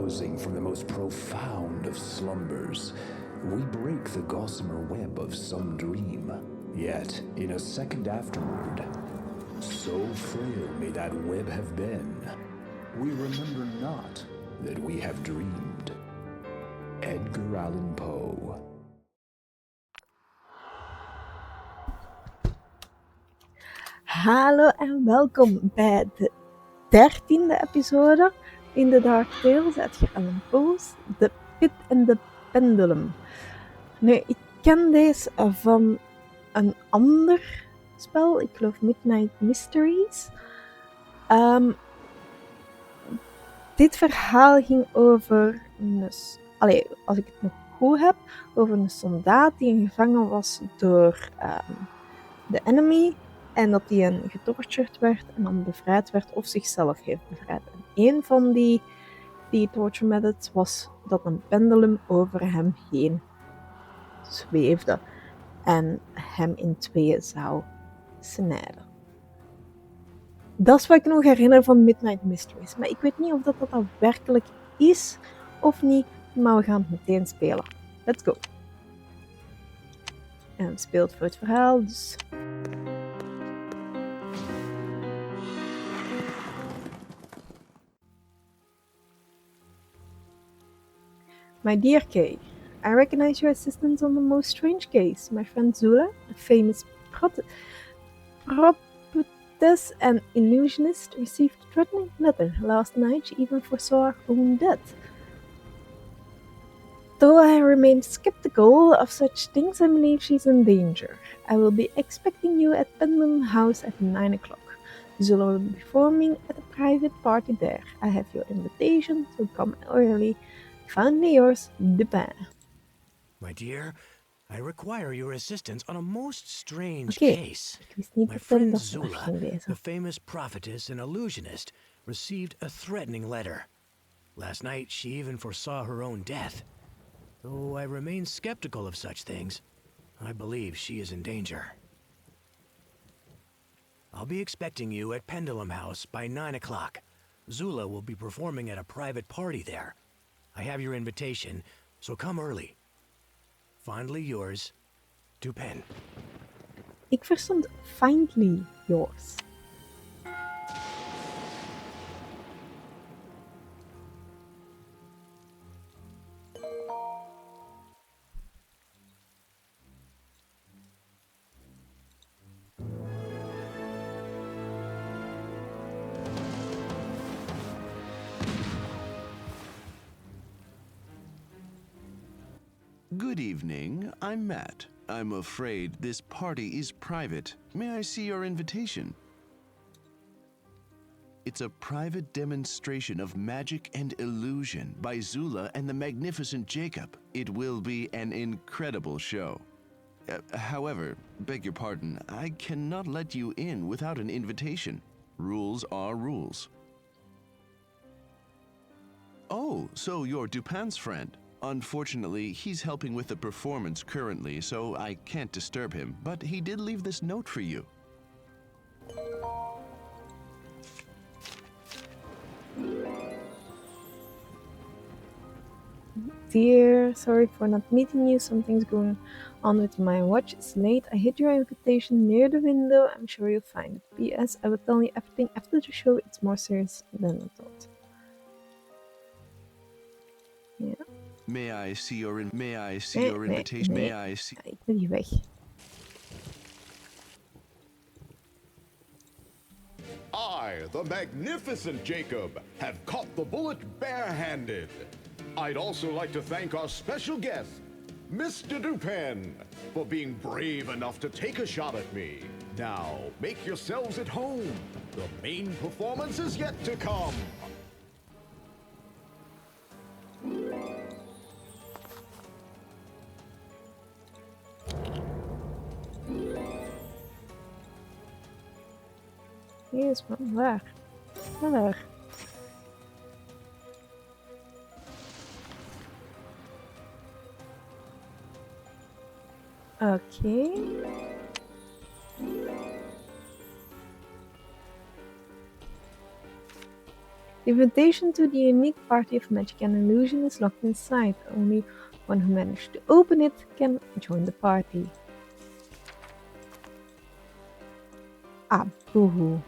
rousing from the most profound of slumbers, we break the gossamer web of some dream. Yet, in a second afterward, so frail may that web have been, we remember not that we have dreamed. Edgar Allan Poe. Hallo en welkom bij de 13e episode in de Dark Tales uit Allan Poes, The Pit and the Pendulum. Nu, ik ken deze van een ander spel, ik geloof Midnight Mysteries. Dit verhaal ging over als ik het nog goed heb, over een soldaat die gevangen was door de enemy. En dat die getortured werd en dan bevrijd werd of zichzelf heeft bevrijd. En een van die torture methods was dat een pendulum over hem heen zweefde. En hem in tweeën zou snijden. Dat is wat ik nog herinner van Midnight Mysteries. Maar ik weet niet of dat werkelijk is of niet. Maar we gaan het meteen spelen. Let's go. En het speelt voor het verhaal, dus... My dear Kay, I recognize your assistance on the most strange case. My friend Zula, a famous prophetess and illusionist, received a threatening letter. Last night she even foresaw her own death. Though I remain skeptical of such things, I believe she's in danger. I will be expecting you at Pendulum House at 9 o'clock. Zula will be performing at a private party there. I have your invitation, so come early. Finally yours, Dupin. My dear, I require your assistance on a most strange case. My friend Zula, the famous prophetess and illusionist, received a threatening letter. Last night she even foresaw her own death. Though I remain skeptical of such things, I believe she is in danger. I'll be expecting you at Pendulum House by 9 o'clock. Zula will be performing at a private party there. I have your invitation, so come early. Fondly yours, Dupin. Ik verstond fondly yours. Good evening, I'm Matt. I'm afraid this party is private. May I see your invitation? It's a private demonstration of magic and illusion by Zula and the magnificent Jacob. It will be an incredible show. However, beg your pardon, I cannot let you in without an invitation. Rules are rules. Oh, so you're Dupin's friend. Unfortunately, he's helping with the performance currently, so I can't disturb him, but he did leave this note for you. Dear, sorry for not meeting you. Something's going on with my watch. It's late. I hid your invitation near the window. I'm sure you'll find it. P.S. I will tell you everything after the show. It's more serious than I thought. Yeah. May I see your invitation? Nee. May I see? Ik wil hier weg. I, the magnificent Jacob, have caught the bullet bare-handed. I'd also like to thank our special guest, Mr. Dupin, for being brave enough to take a shot at me. Now, make yourselves at home. The main performance is yet to come. Yes, man, waar? Waar? Oké. The invitation to the unique party of magic and illusion is locked inside. Only one who managed to open it can join the party. Ah, boo-hoo.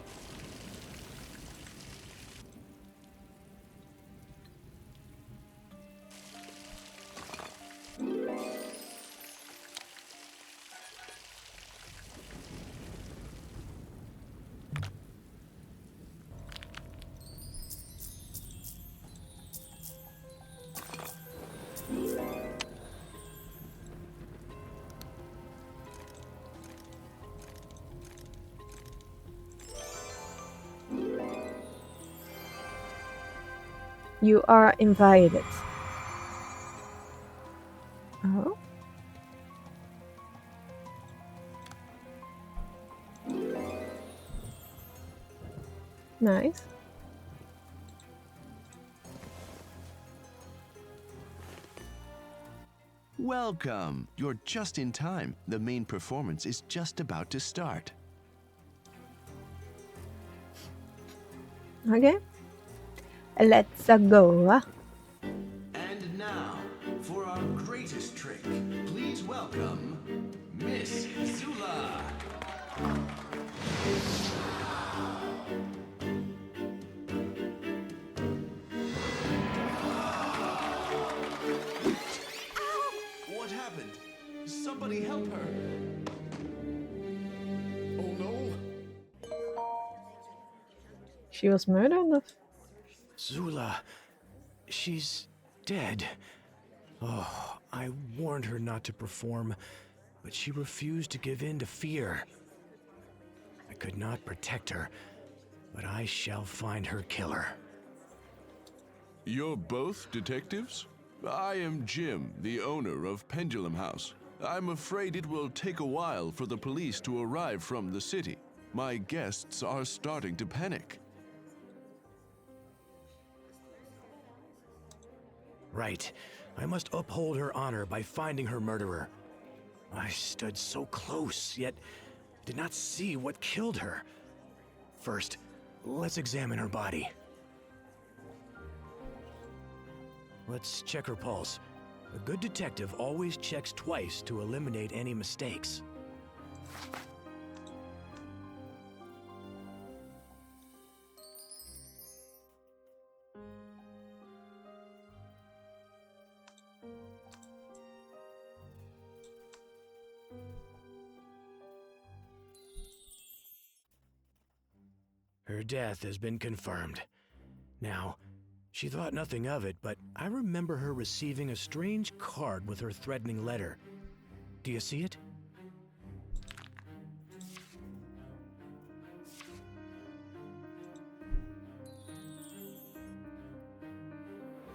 You are invited. Oh. Nice. Welcome! You're just in time. The main performance is just about to start. Okay. Let's go. And now, for our greatest trick, please welcome Miss Zula. What happened? Somebody help her. Oh no! She was murdered. Zula, she's dead. Oh, I warned her not to perform, but she refused to give in to fear. I could not protect her, but I shall find her killer. You're both detectives? I am Jim, the owner of Pendulum House. I'm afraid it will take a while for the police to arrive from the city. My guests are starting to panic. Right. I must uphold her honor by finding her murderer. I stood so close, yet did not see what killed her. First, let's examine her body. Let's check her pulse. A good detective always checks twice to eliminate any mistakes. Her death has been confirmed. Now, she thought nothing of it, but I remember her receiving a strange card with her threatening letter. Do you see it?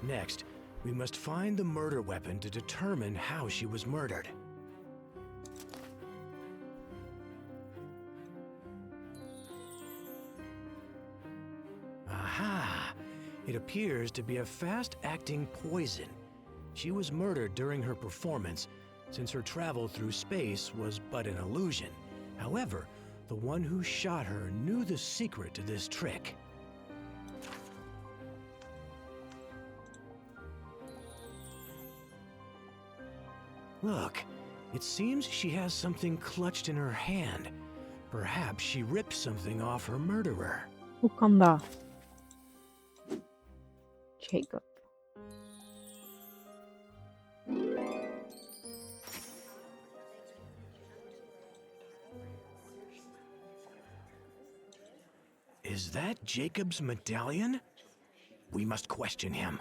Next, we must find the murder weapon to determine how she was murdered. Aha! It appears to be a fast-acting poison. She was murdered during her performance, since her travel through space was but an illusion. However, the one who shot her knew the secret to this trick. Look, it seems she has something clutched in her hand. Perhaps she ripped something off her murderer. Hoe kan dat? Jacob. Is that Jacob's medallion? We must question him.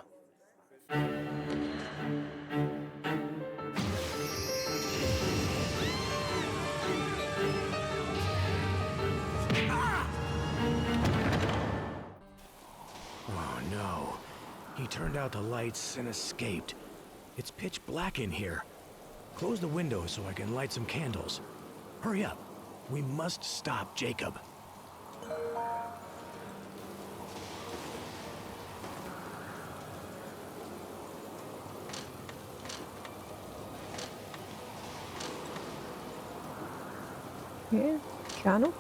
Oh no. He turned out the lights and escaped. It's pitch black in here. Close the window so I can light some candles. Hurry up. We must stop Jacob. Oké, ga nog.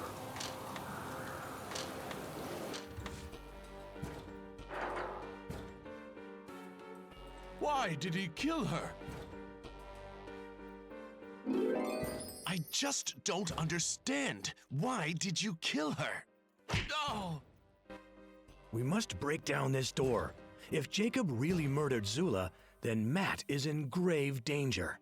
Why did he kill her? I just don't understand. Why did you kill her? Oh! We must break down this door. If Jacob really murdered Zula, then Matt is in grave danger.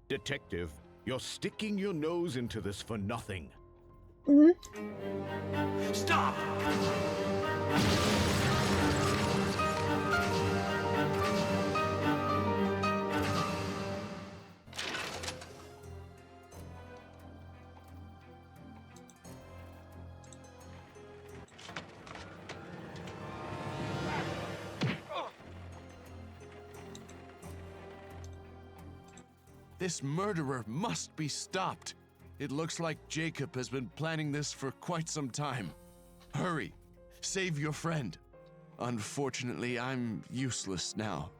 Detective, you're sticking your nose into this for nothing. Stop! This murderer must be stopped. It looks like Jacob has been planning this for quite some time. Hurry, save your friend. Unfortunately, I'm useless now.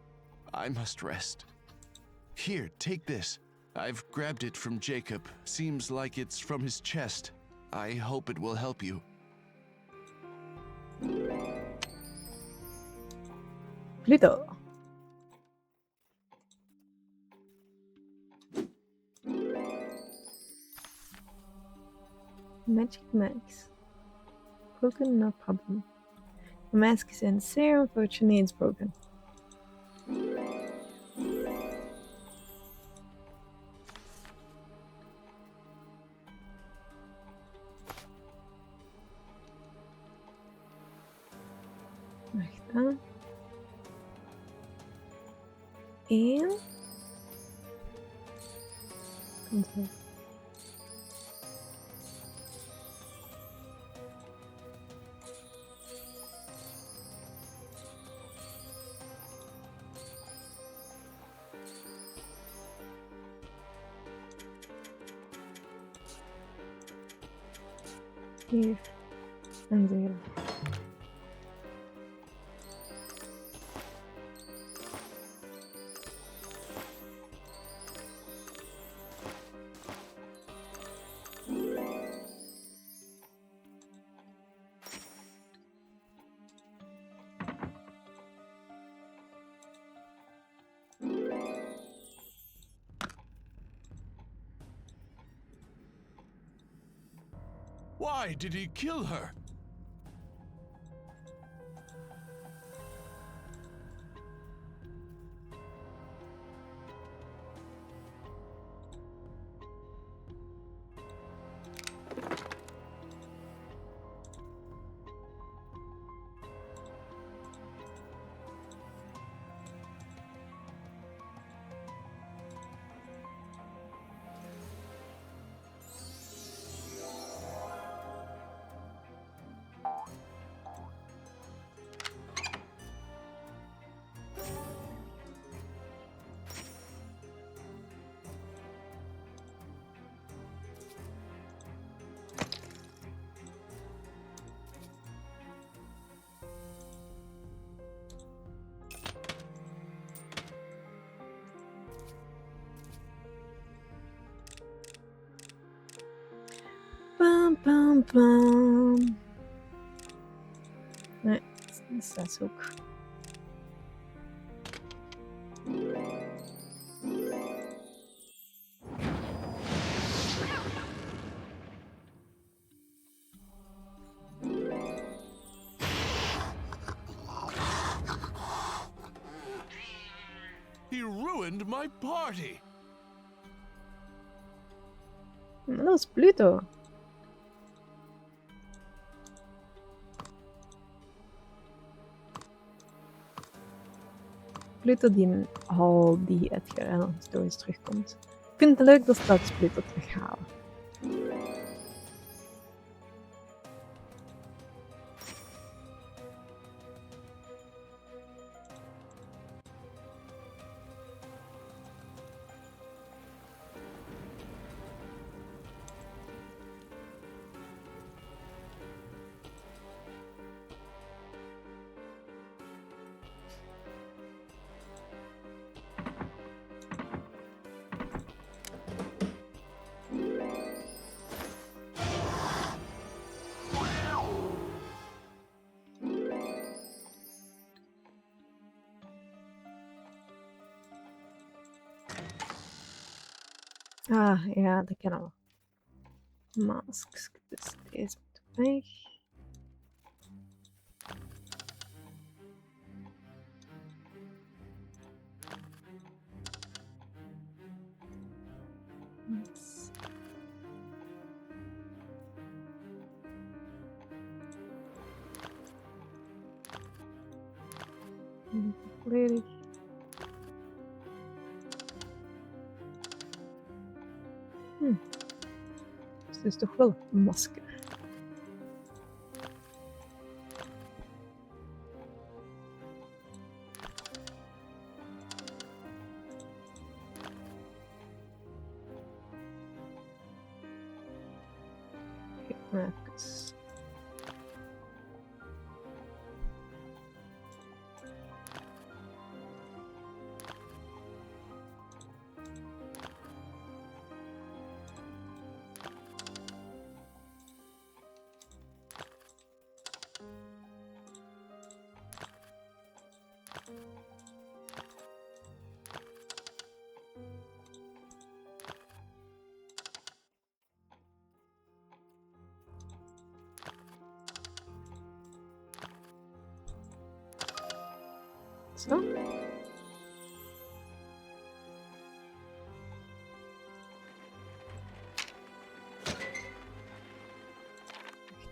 I must rest. Here, take this. I've grabbed it from Jacob. Seems like it's from his chest. I hope it will help you. Pluto. Magic mask. Broken, no problem. The mask is in serum, unfortunately it's broken. Wacht aan. En... Komt zo. Hier. En 0. Why did he kill her? Pam, pam, pam. Nee, dat is dat ook. He ruined my party. Maar dat is Pluto. Pluto die al die Edgar en stories terugkomt. Ik vind het leuk dat straks Pluto terughalen. Ah, ja, dat kennen we. Masks. Dus deze moet weg. Volledig. Dus het is toch wel een masker. Even. Zo.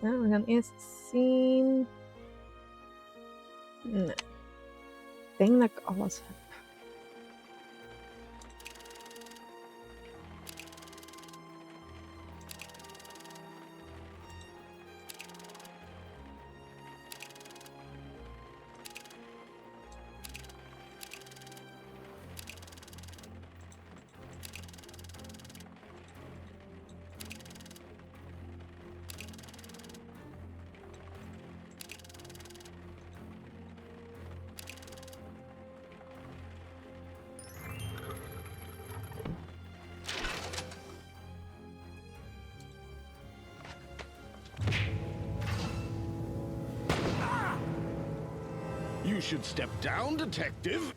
Ja, we gaan eerst zien. Nee. Ik denk dat ik alles heb. You should step down, detective.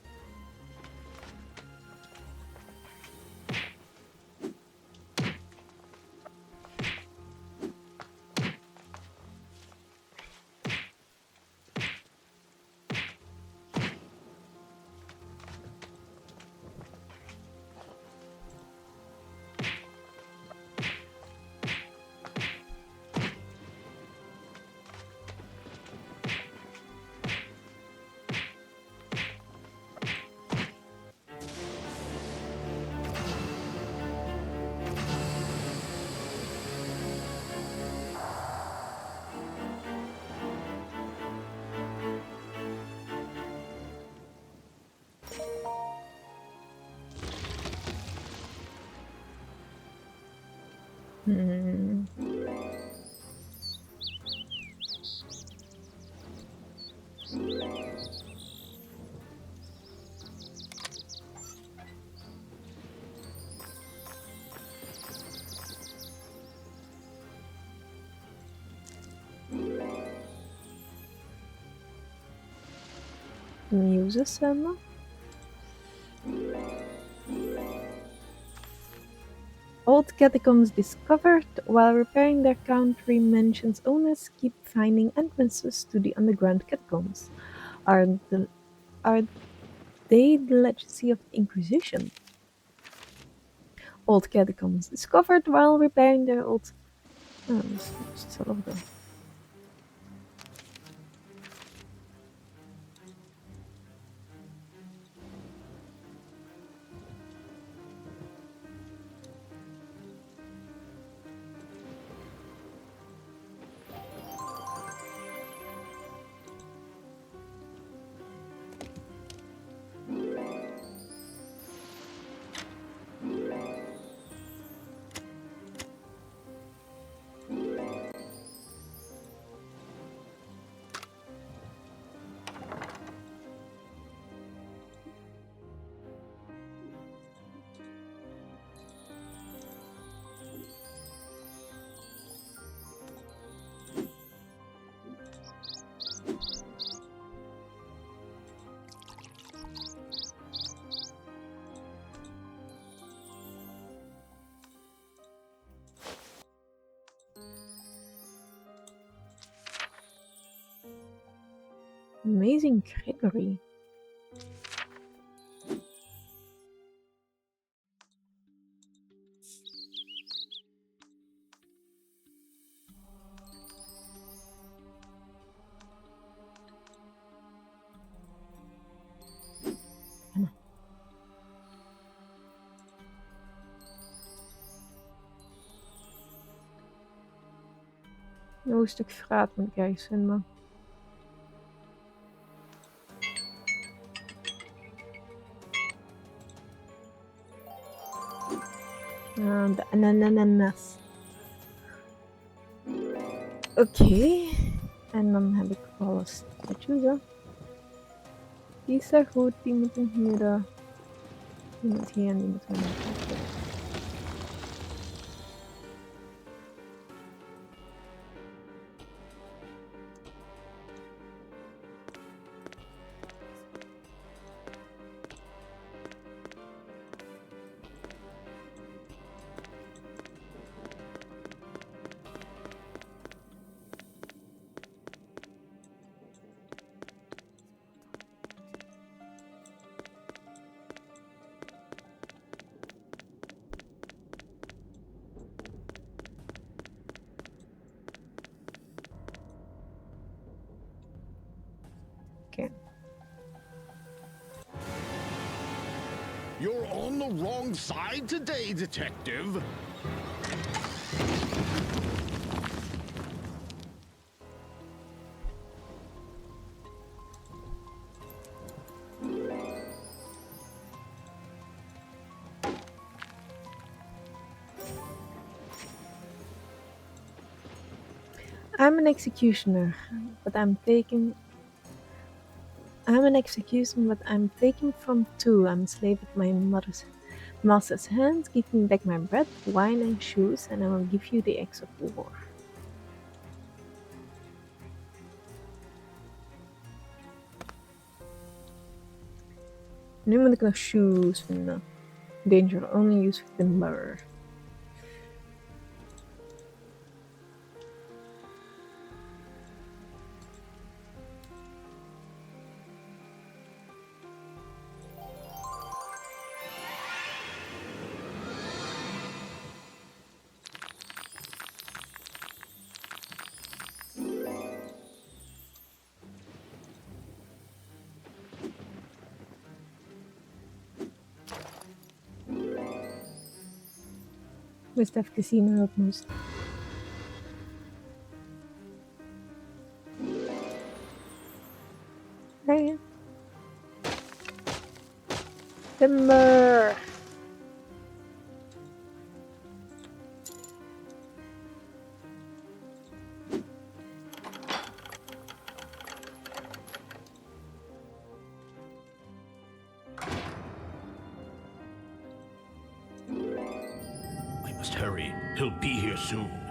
Muses zenden. Old catacombs discovered while repairing their country mansion's owners keep finding entrances to the underground catacombs. Are they the legacy of the Inquisition? Old catacombs discovered while repairing their old... Oh, dat is hetzelfde. Amazing Gregory. Een stuk fruit moet ik ergens vinden. De ananas. Oké. En dan heb ik alle statues. Hè. Die is daar goed, die moet in het midden. Die moet hier en die moet in het midden. Okay. You're on the wrong side today, Detective. I'm an executioner, but I'm taken from two. I'm a slave at my master's hands. Give me back my bread, wine and shoes, and I will give you the axe of war. Nu moet ik nog shoes vinden. Danger, only use with timber. Ik moest even zien hoe het moest. Nee. Timber. Hurry, he'll be here soon.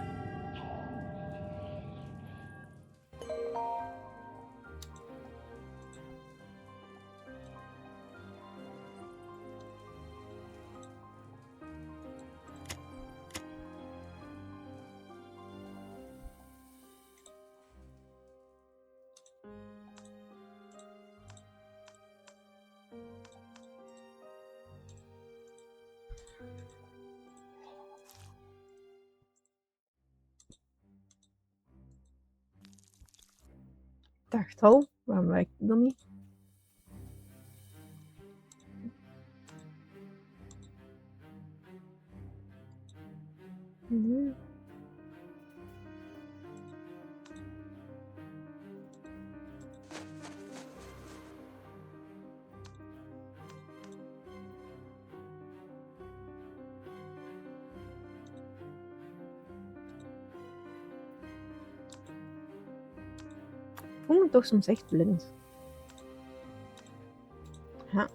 Dacht al, waarom werkt het dan niet? Nee. Ik voel me toch soms echt blind. Ja.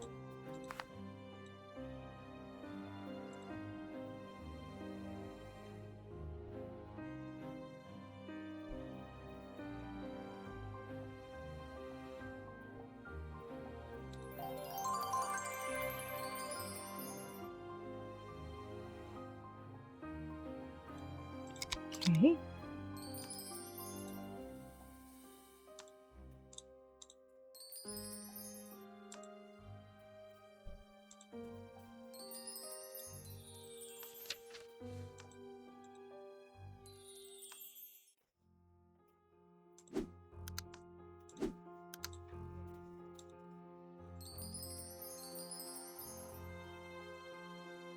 Oké.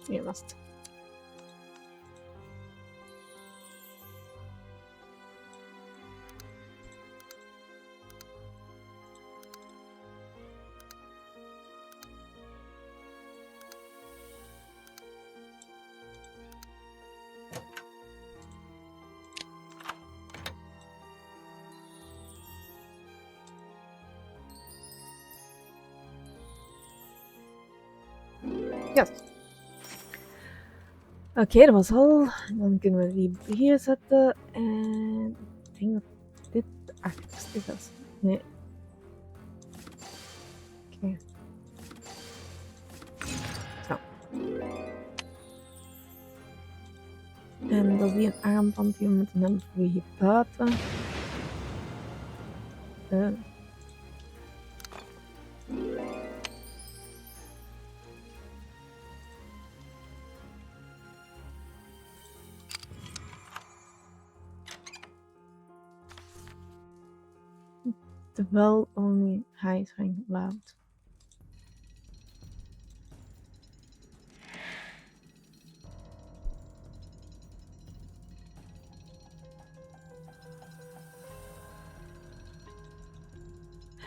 Hier was het. Ja. Oké, dat was al. Dan kunnen we die hier zetten. En ik denk dat dit de achterste is. Nee. Oké. Zo. En dat is die een armband die we moeten hebben voor hier buiten. Well only high ring loud.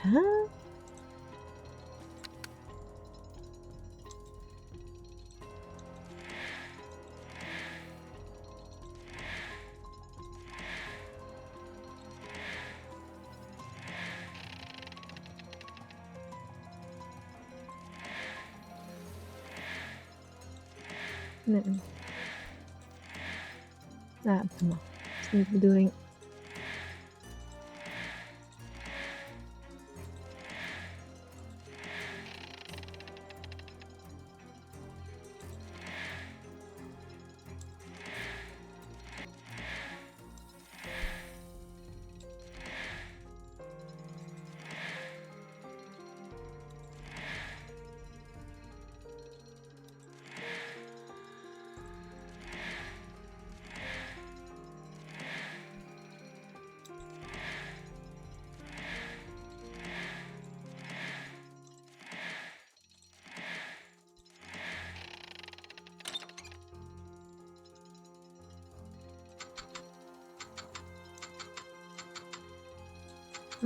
Huh? Nee. Ja, doe maar. Dat is niet de bedoeling.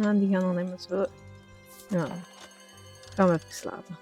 En die gaan dan helemaal zo. Ja, gaan we even slapen.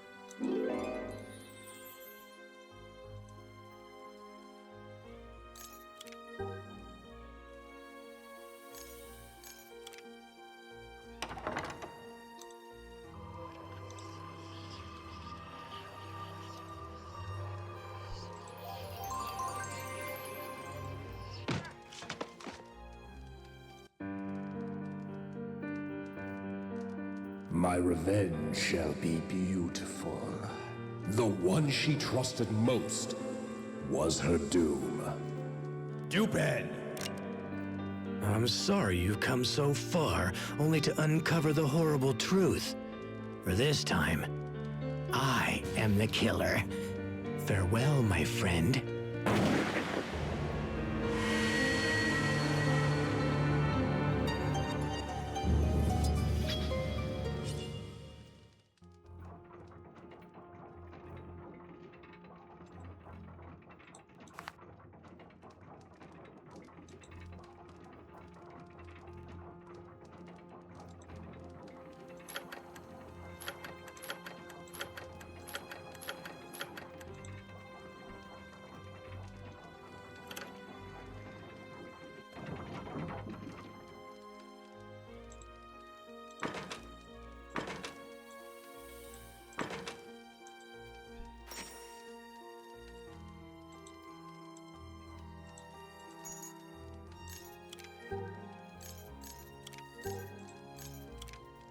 My revenge shall be beautiful. The one she trusted most was her doom. Stupid! I'm sorry you've come so far, only to uncover the horrible truth. For this time, I am the killer. Farewell, my friend.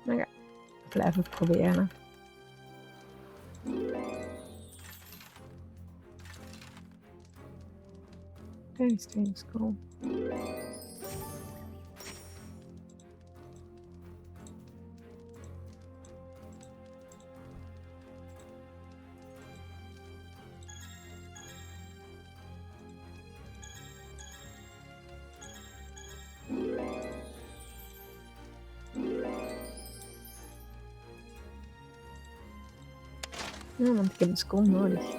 Maar ja, blijven proberen. Very strange school. Ja, want ik heb een scroll nodig.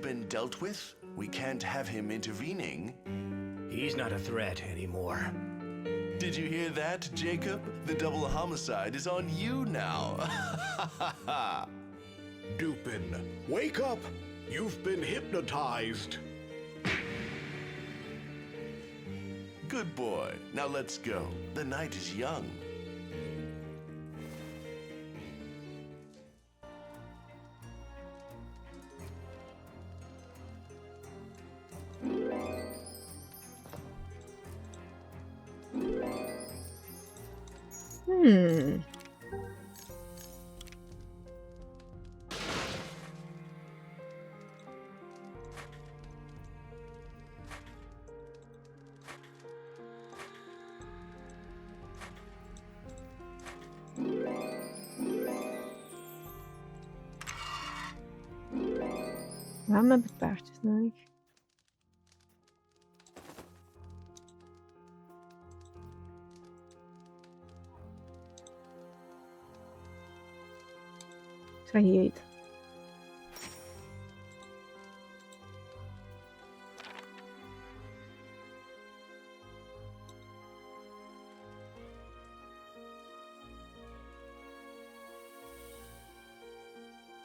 been dealt with? We can't have him intervening. He's not a threat anymore. Did you hear that, Jacob? The double homicide is on you now. Dupin, wake up! You've been hypnotized. Good boy. Now let's go. The night is young. Waarom heb ik paardjes nodig? Ik ga hier eten.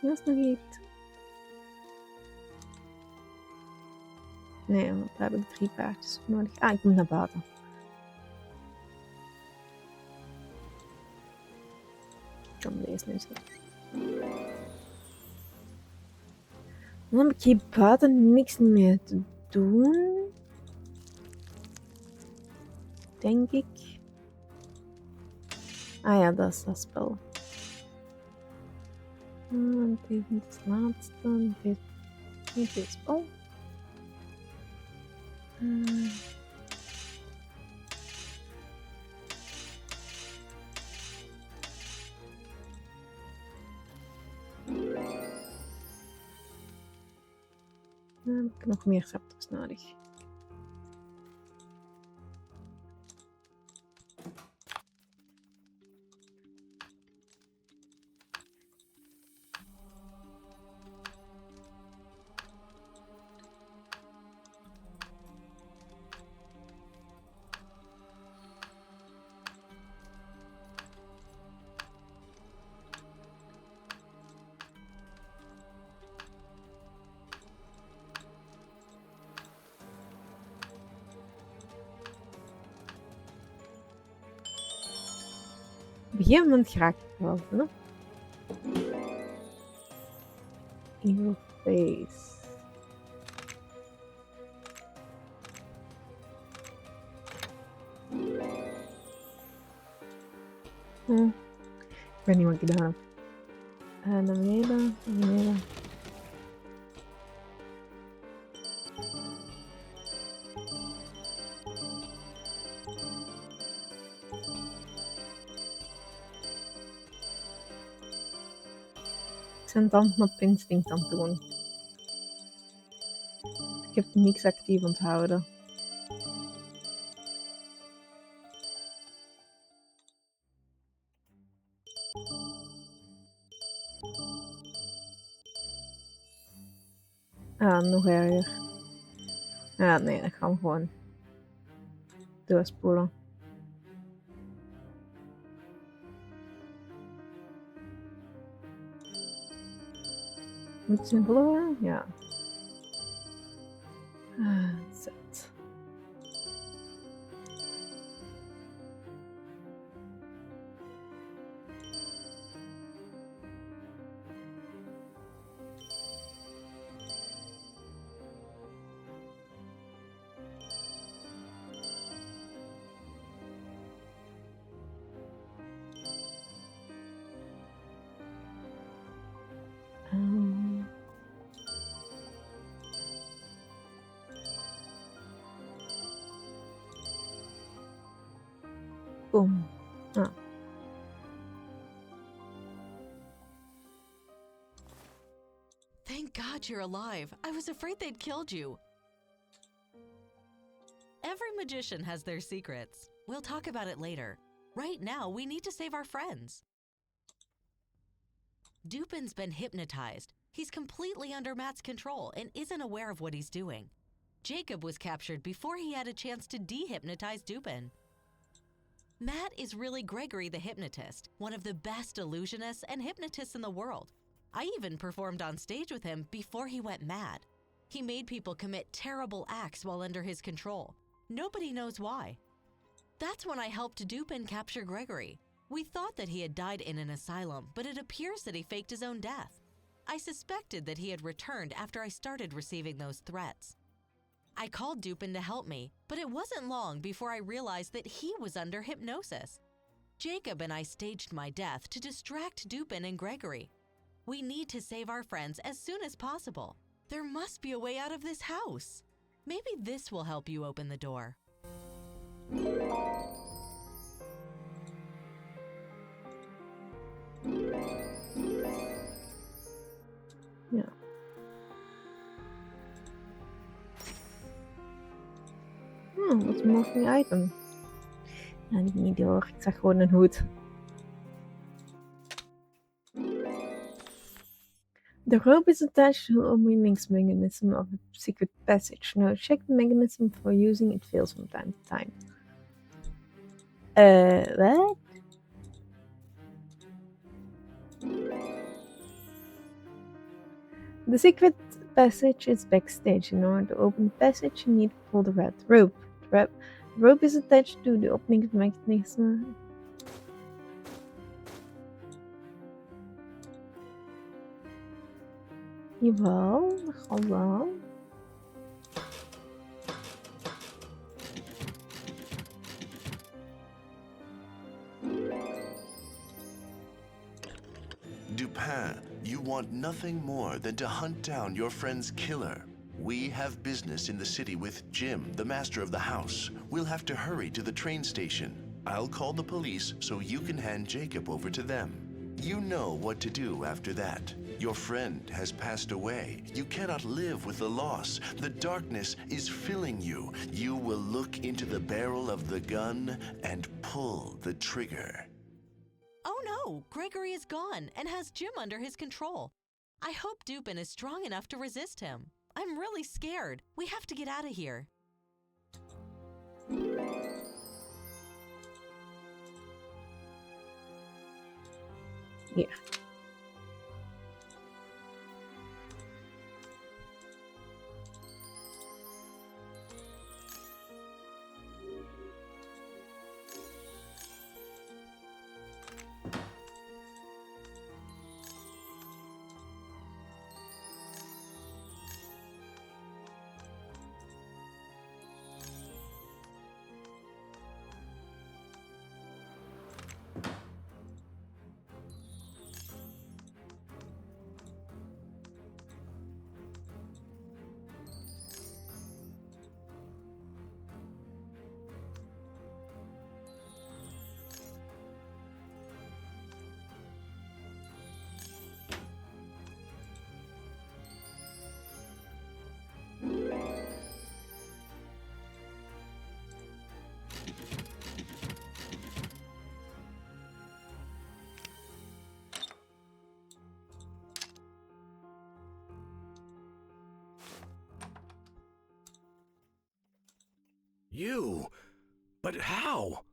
Hier is nog iets. Nee, want daar heb ik 3 paardjes voor nodig. Ah, ik moet naar buiten. Kom, deze nu zetten. Dan heb ik hier buiten niks meer te doen. Denk ik. Ah ja, dat is dat spel. Deze is het laatste. Deze spel. Dan heb ik nog meer scepters nodig. Op een gegeven moment raak ik wel, hè? Evil face. Ik weet niet wat ik gedaan heb. Naar beneden, naar beneden. Ik ben dan op instinct aan het doen. Ik heb niks actief onthouden. Ah, nog erger. Ah, nee, dat gaan we gewoon doorspoelen. Moet het simpel worden? Ja. Zet. Boom. Ah. Thank God you're alive. I was afraid they'd killed you. Every magician has their secrets. We'll talk about it later. Right now, we need to save our friends. Dupin's been hypnotized. He's completely under Matt's control and isn't aware of what he's doing. Jacob was captured before he had a chance to dehypnotize Dupin. Matt is really Gregory the hypnotist, one of the best illusionists and hypnotists in the world. I even performed on stage with him before he went mad. He made people commit terrible acts while under his control. Nobody knows why. That's when I helped Dupin capture Gregory. We thought that he had died in an asylum, but it appears that he faked his own death. I suspected that he had returned after I started receiving those threats. I called Dupin to help me, but it wasn't long before I realized that he was under hypnosis. Jacob and I staged my death to distract Dupin and Gregory. We need to save our friends as soon as possible. There must be a way out of this house. Maybe this will help you open the door. Ja. Wat is een moving item? Ja, niet door. Ik zag gewoon een hoed. The rope is attached to the opening mechanism of a secret passage. Now check the mechanism for using it fails from time to time. What? The secret passage is backstage. In order to open the passage, you need to pull the red rope. The rope is attached to the opening mechanism. Jawel, dat gaat wel. Dupin, you want nothing more than to hunt down your friend's killer. We have business in the city with Jim, the master of the house. We'll have to hurry to the train station. I'll call the police so you can hand Jacob over to them. You know what to do after that. Your friend has passed away. You cannot live with the loss. The darkness is filling you. You will look into the barrel of the gun and pull the trigger. Oh no, Gregory is gone and has Jim under his control. I hope Dupin is strong enough to resist him. I'm really scared. We have to get out of here. Ja. You? But how?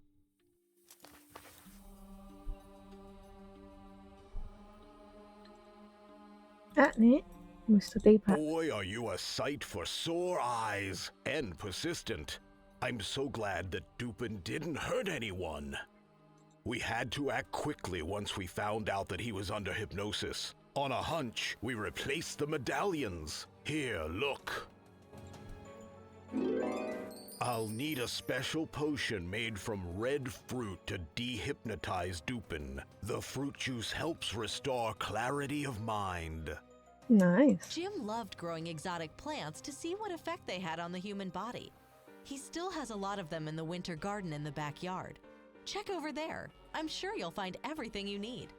Nee. Moest het even. Boy, are you a sight for sore eyes and persistent. I'm so glad that Dupin didn't hurt anyone. We had to act quickly once we found out that he was under hypnosis. On a hunch, we replaced the medallions. Here, look. I'll need a special potion made from red fruit to dehypnotize Dupin. The fruit juice helps restore clarity of mind. Nice. Jim loved growing exotic plants to see what effect they had on the human body. He still has a lot of them in the winter garden in the backyard. Check over there. I'm sure you'll find everything you need.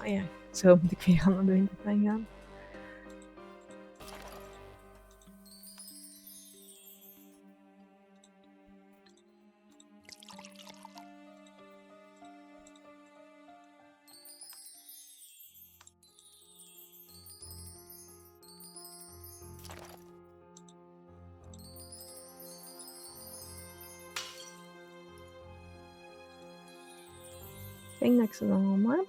Oh ja, zo moet ik weer aan de wintertuin gaan. denk dat ik ze dan allemaal heb.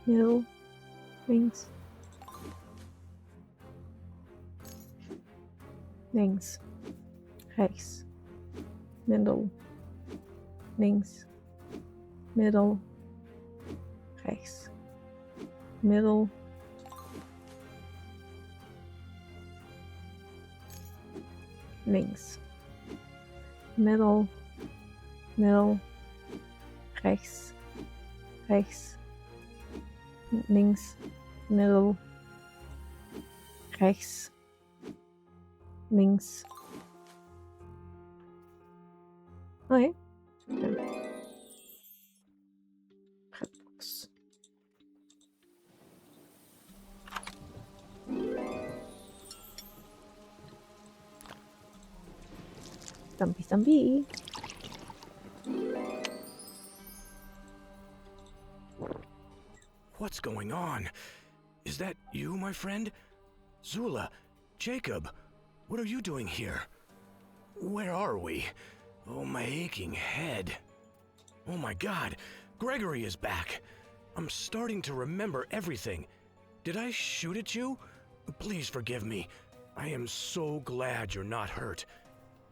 Middel, links, links, rechts, middel, links, middel, rechts, middel, links, middel, middel, rechts, rechts, links, middel, rechts, links. Oké. Pretbox. Stampie, stampie. What's going on? Is that you, my friend? Zula, Jacob, what are you doing here? Where are we? Oh, my aching head. Oh my God, Gregory is back. I'm starting to remember everything. Did I shoot at you? Please forgive me. I am so glad you're not hurt.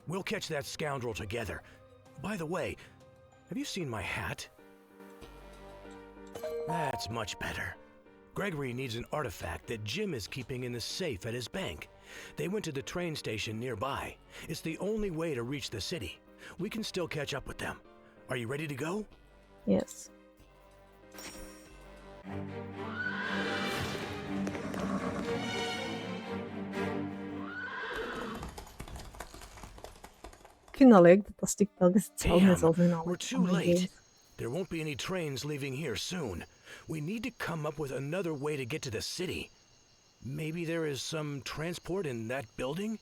We'll catch that scoundrel together. By the way, have you seen my hat? That's much better. Gregory needs an artifact that Jim is keeping in the safe at his bank. They went to the train station nearby. It's the only way to reach the city. We can still catch up with them. Are you ready to go? Yes. Ik vind dat leuk dat dat stuk telkens hetzelfde is als in alle we're too andere late. games. There won't be any trains leaving here soon. We need to come up with another way to get to the city. Maybe there is some transport in that building?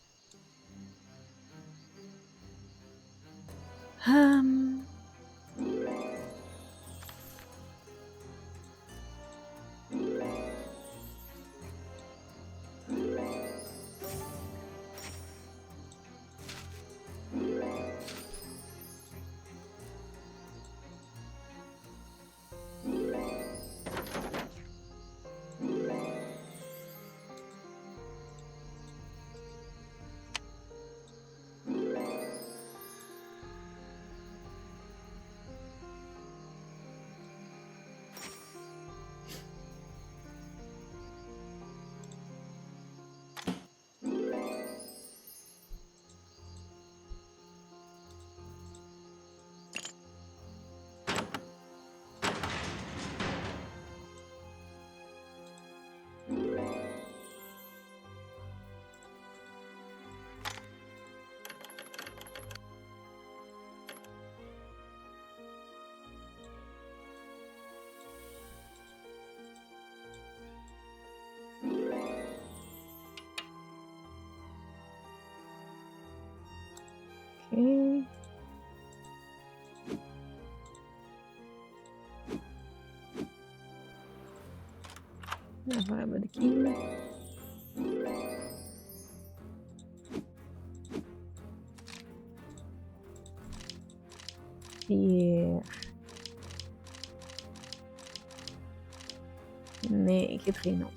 Oké. Daarvoor hebben we de key. Hier. Nee, ik heb geen om.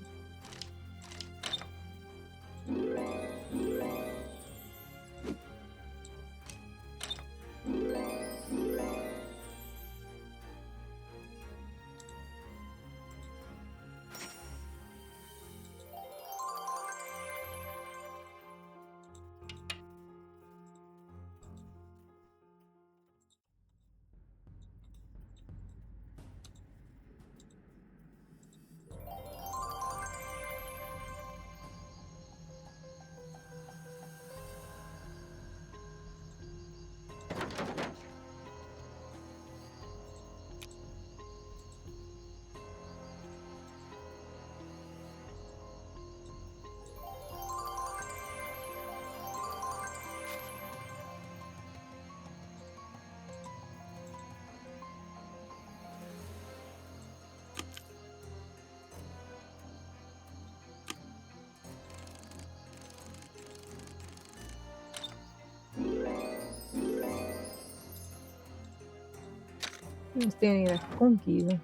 Dat is het enige dat ik kon kiezen.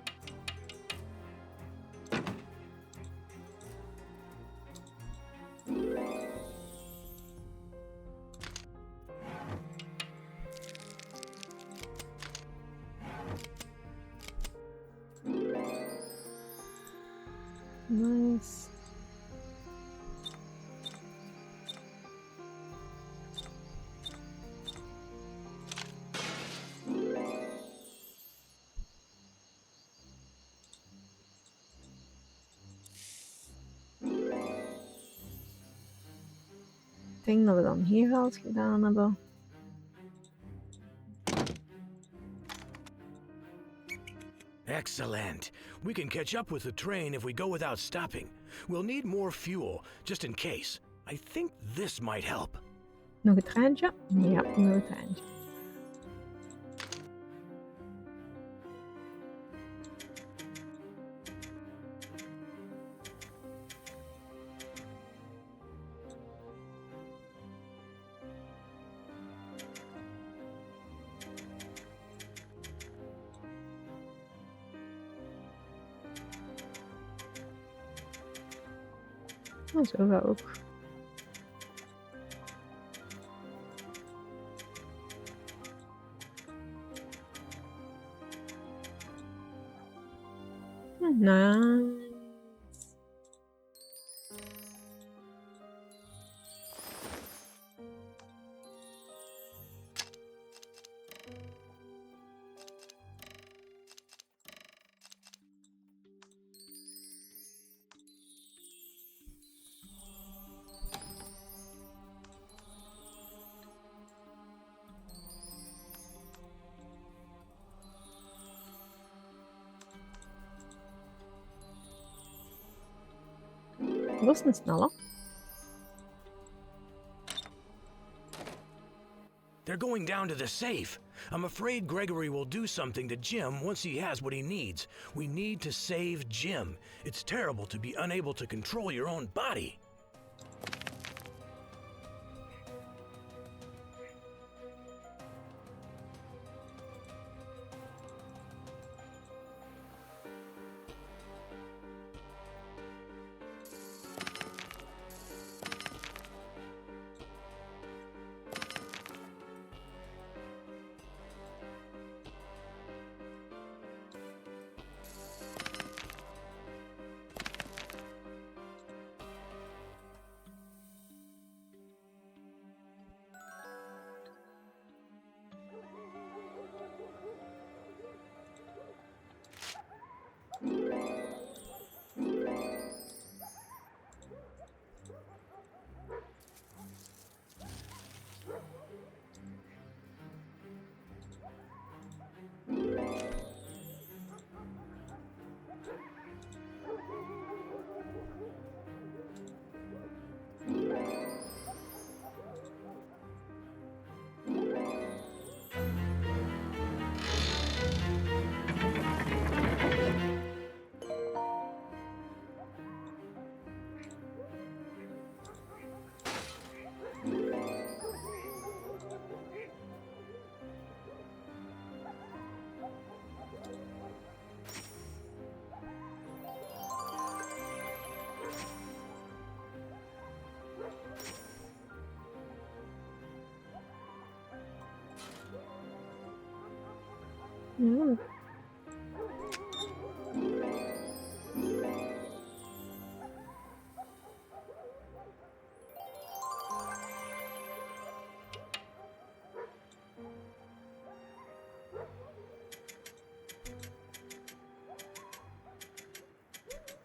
Nice. Ik denk dat we dan hier alles gedaan hebben. Excellent. We can catch up with the train if we go without stopping. We'll need more fuel, just in case. I think this might help. Nog een treintje? Ja, nog een treintje. Zo gaat ook. Nice. Dat was een snelle. They're going down to the safe. I'm afraid Gregory will do something to Jim once he has what he needs. We need to save Jim. It's terrible to be unable to control your own body. Ja.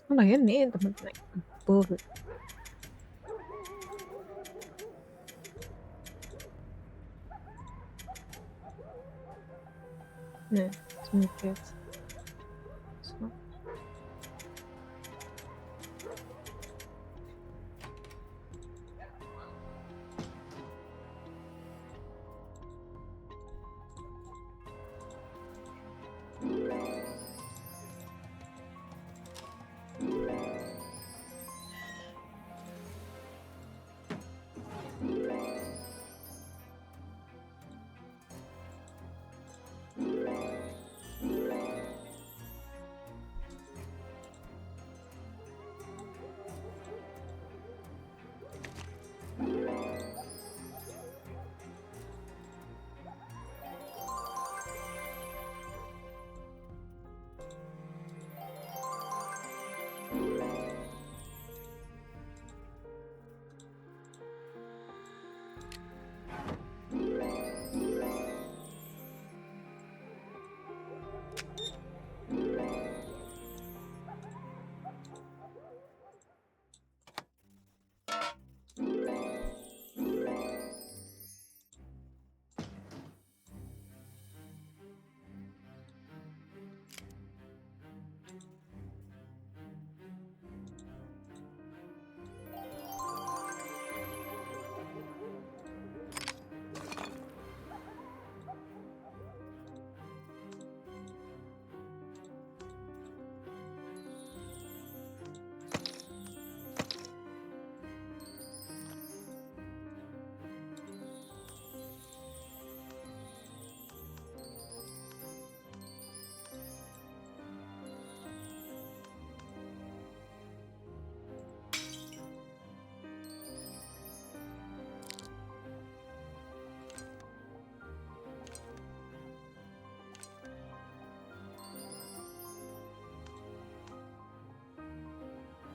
Oh, nee, dat moet naar boven. Nee, dat is niet verkeerd. Zo.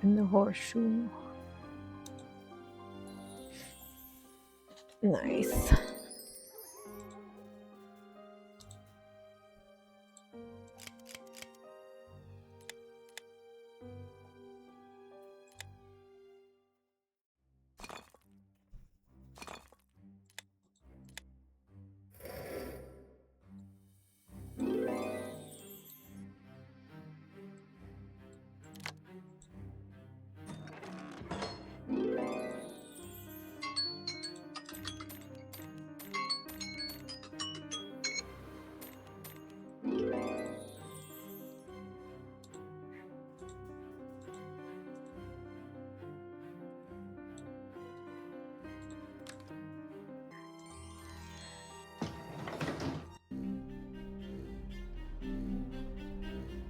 En de horseshoe nog. Nice.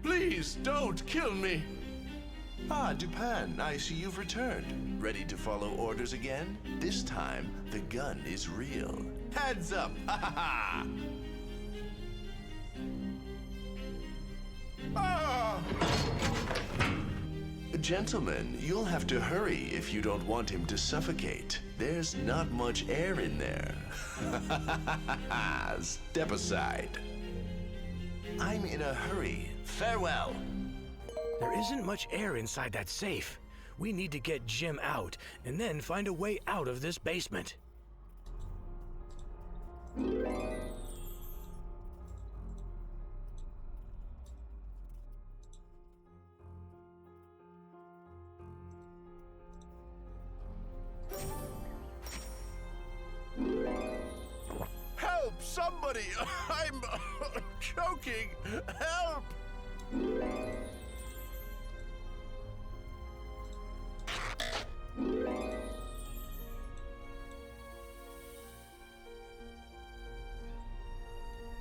Please don't kill me! Ah, Dupin, I see you've returned. Ready to follow orders again? This time, the gun is real. Heads up! Ha ha ha! Ah! Gentlemen, you'll have to hurry if you don't want him to suffocate. There's not much air in there. Step aside. I'm in a hurry. Farewell. There isn't much air inside that safe. We need to get Jim out and then find a way out of this basement. Help! Somebody! I'm choking! Help!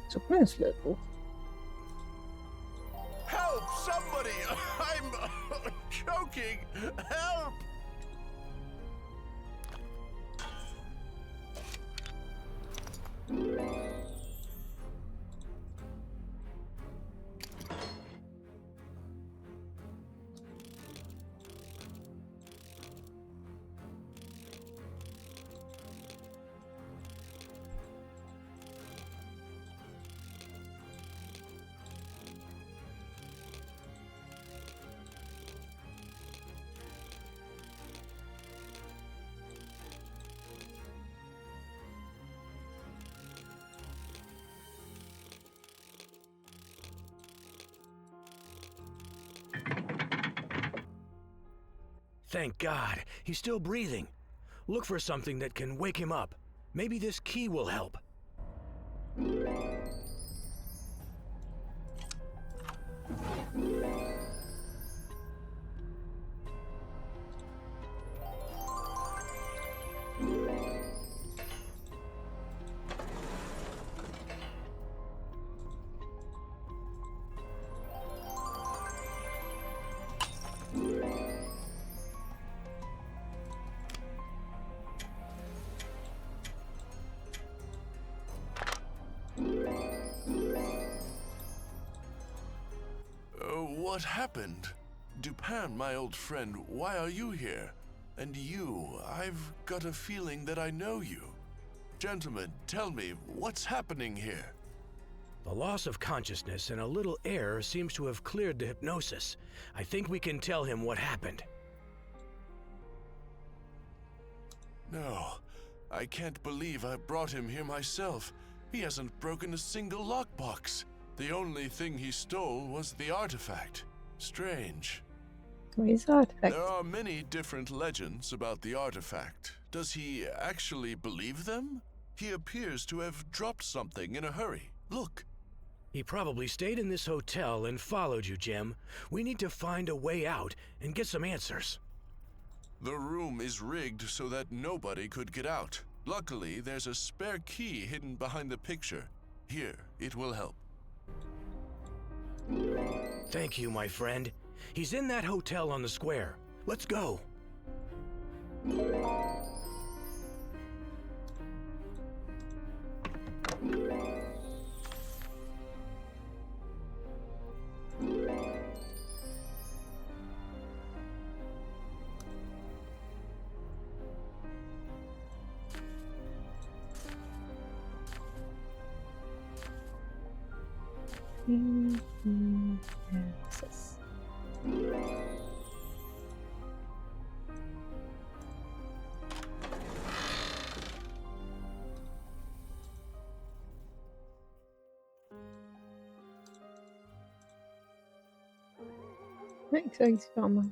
Zoek maar een sleutel. Help! Somebody! I'm choking! Help! Thank God, he's still breathing. Look for something that can wake him up. Maybe this key will help. What happened? Dupin, my old friend, why are you here? And you, I've got a feeling that I know you. Gentlemen, tell me, what's happening here? The loss of consciousness and a little air seems to have cleared the hypnosis. I think we can tell him what happened. No, I can't believe I brought him here myself. He hasn't broken a single lockbox. The only thing he stole was the artifact. Strange. What is the artifact? There are many different legends about the artifact. Does he actually believe them? He appears to have dropped something in a hurry. Look. He probably stayed in this hotel and followed you, Jim. We need to find a way out and get some answers. The room is rigged so that nobody could get out. Luckily, there's a spare key hidden behind the picture. Here, it will help. Thank you, my friend. He's in that hotel on the square. Let's go. 6. Nee, ik zag iets van me.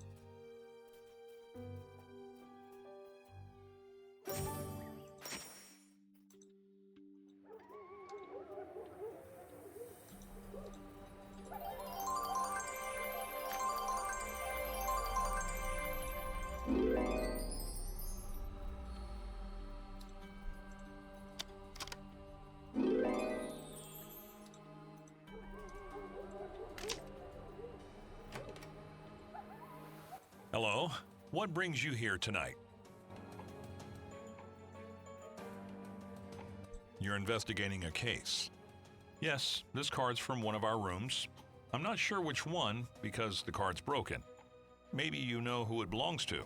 Hello, what brings you here tonight? You're investigating a case. Yes, this card's from one of our rooms. I'm not sure which one because the card's broken. Maybe you know who it belongs to.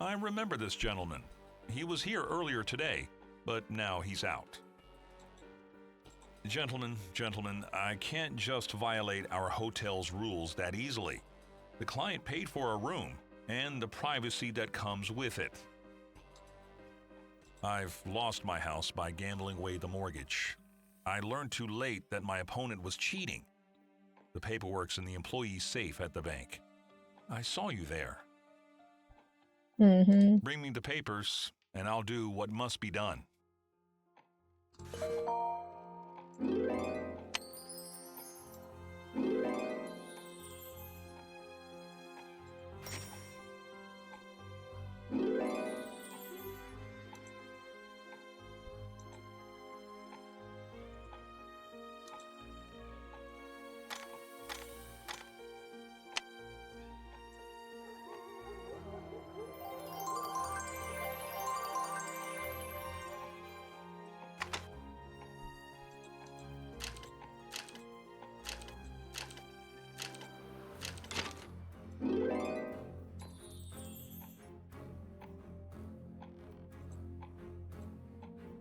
I remember this gentleman. He was here earlier today, but now he's out. Gentlemen, I can't just violate our hotel's rules that easily. The client paid for a room and the privacy that comes with it. I've lost my house by gambling away the mortgage. I learned too late that my opponent was cheating. The paperwork's in the employee's safe at the bank. I saw you there. Bring me the papers and I'll do what must be done.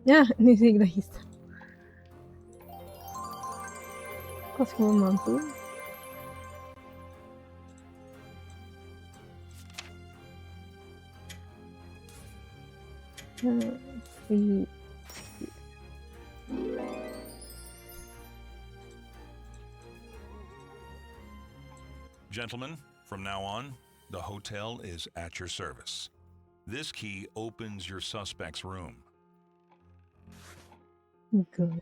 Ja, nu zie ik dat gisteren. Ik was gewoon aan het doen. Gentlemen, from now on, the hotel is at your service. This key opens your suspect's room. Good.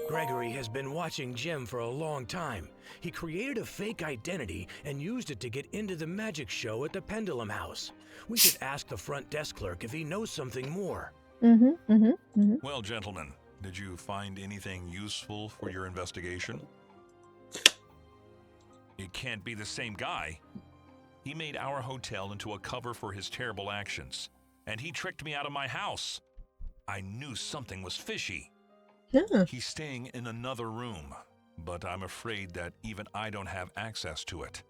Gregory has been watching Jim for a long time. He created a fake identity and used it to get into the magic show at the Pendulum house. We should ask the front desk clerk if he knows something more. Well, gentlemen, did you find anything useful for your investigation? It can't be the same guy. He made our hotel into a cover for his terrible actions, and he tricked me out of my house. I knew something was fishy. Yeah. He's staying in another room, but I'm afraid that even I don't have access to it.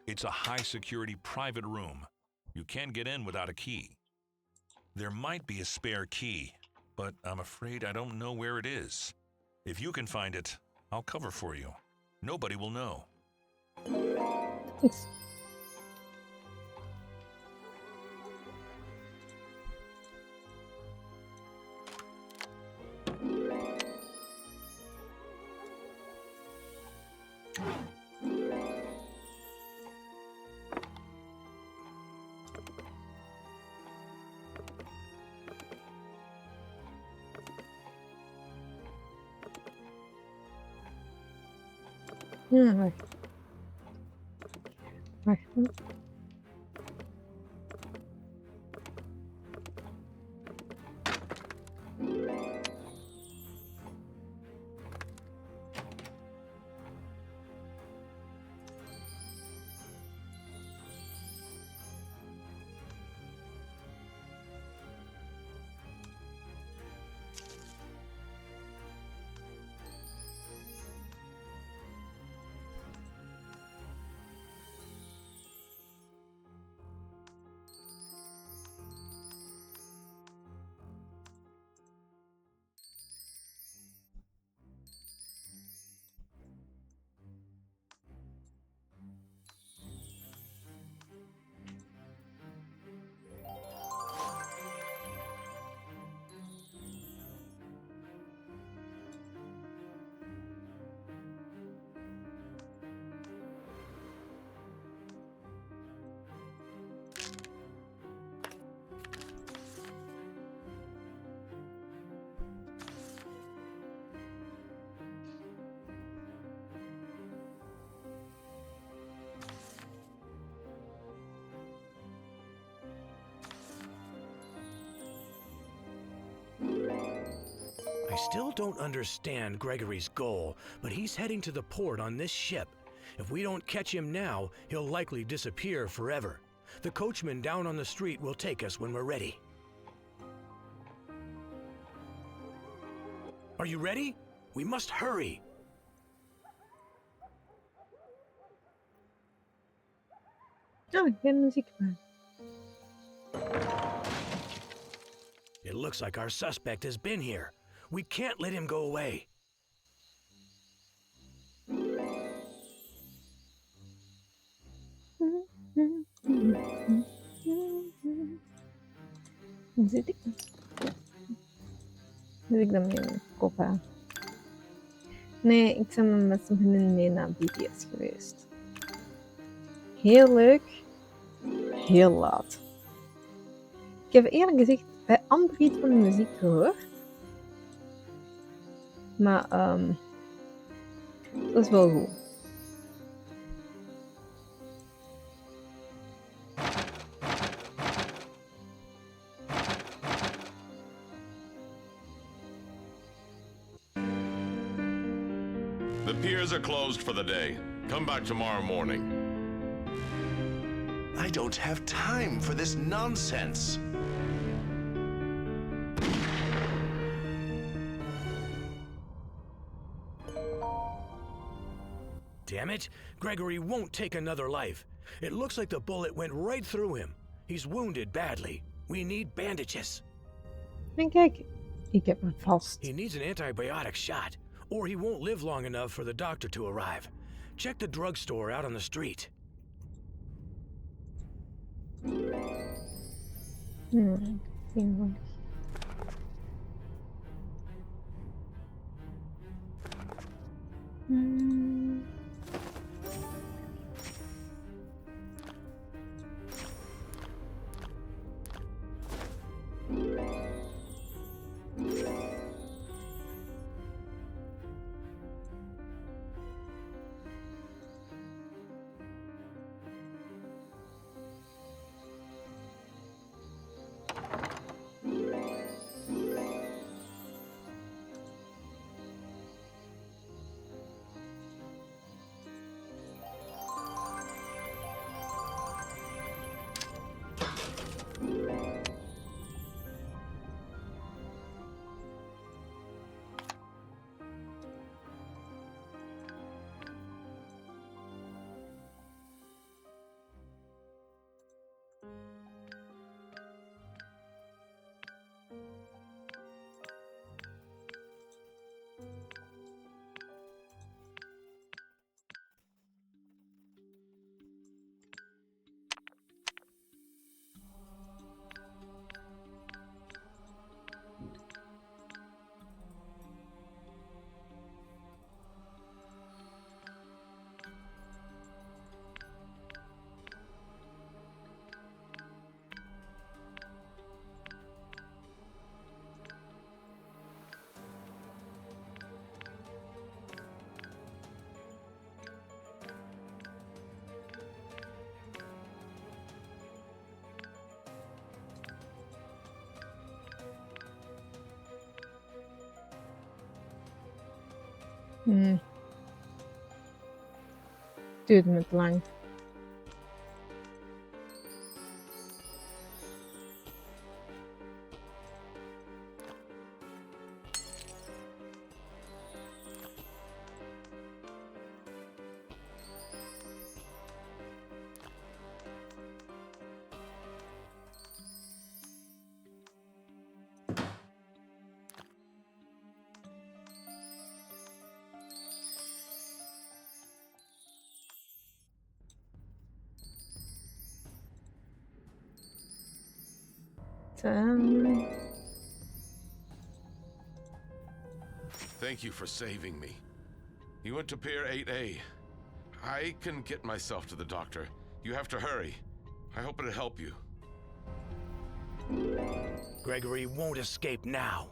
It's a high-security private room. You can't get in without a key. There might be a spare key, but I'm afraid I don't know where it is. If you can find it, I'll cover for you. Nobody will know. Thanks. Ja, wacht. Wacht. still don't understand Gregory's goal, but he's heading to the port on this ship. If we don't catch him now, he'll likely disappear forever. The coachman down on the street will take us when we're ready. Are you ready? We must hurry. Oh, geen muziek meer. It looks like our suspect has been here. We can't let him go away. Zit ik? Zit ik dan mee in mijn kop, hè? Nee, ik ben met zijn vriendin mee naar BTS geweest. Heel leuk. Heel laat. Ik heb eerlijk gezegd bij amper iets van de muziek gehoord. Maar dat is wel goed. The piers are closed for the day. Come back tomorrow morning. I don't have time for this nonsense. Damn it! Gregory won't take another life. It looks like the bullet went right through him. He's wounded badly. We need bandages. En kijk, ik heb hem vast. He needs an antibiotic shot, or he won't live long enough for the doctor to arrive. Check the drugstore out on the street. Eenvoudig. Duurt me te lang. Thank you for saving me. You went to Pier 8A. I can get myself to the doctor. You have to hurry. I hope it'll help you. Gregory won't escape now.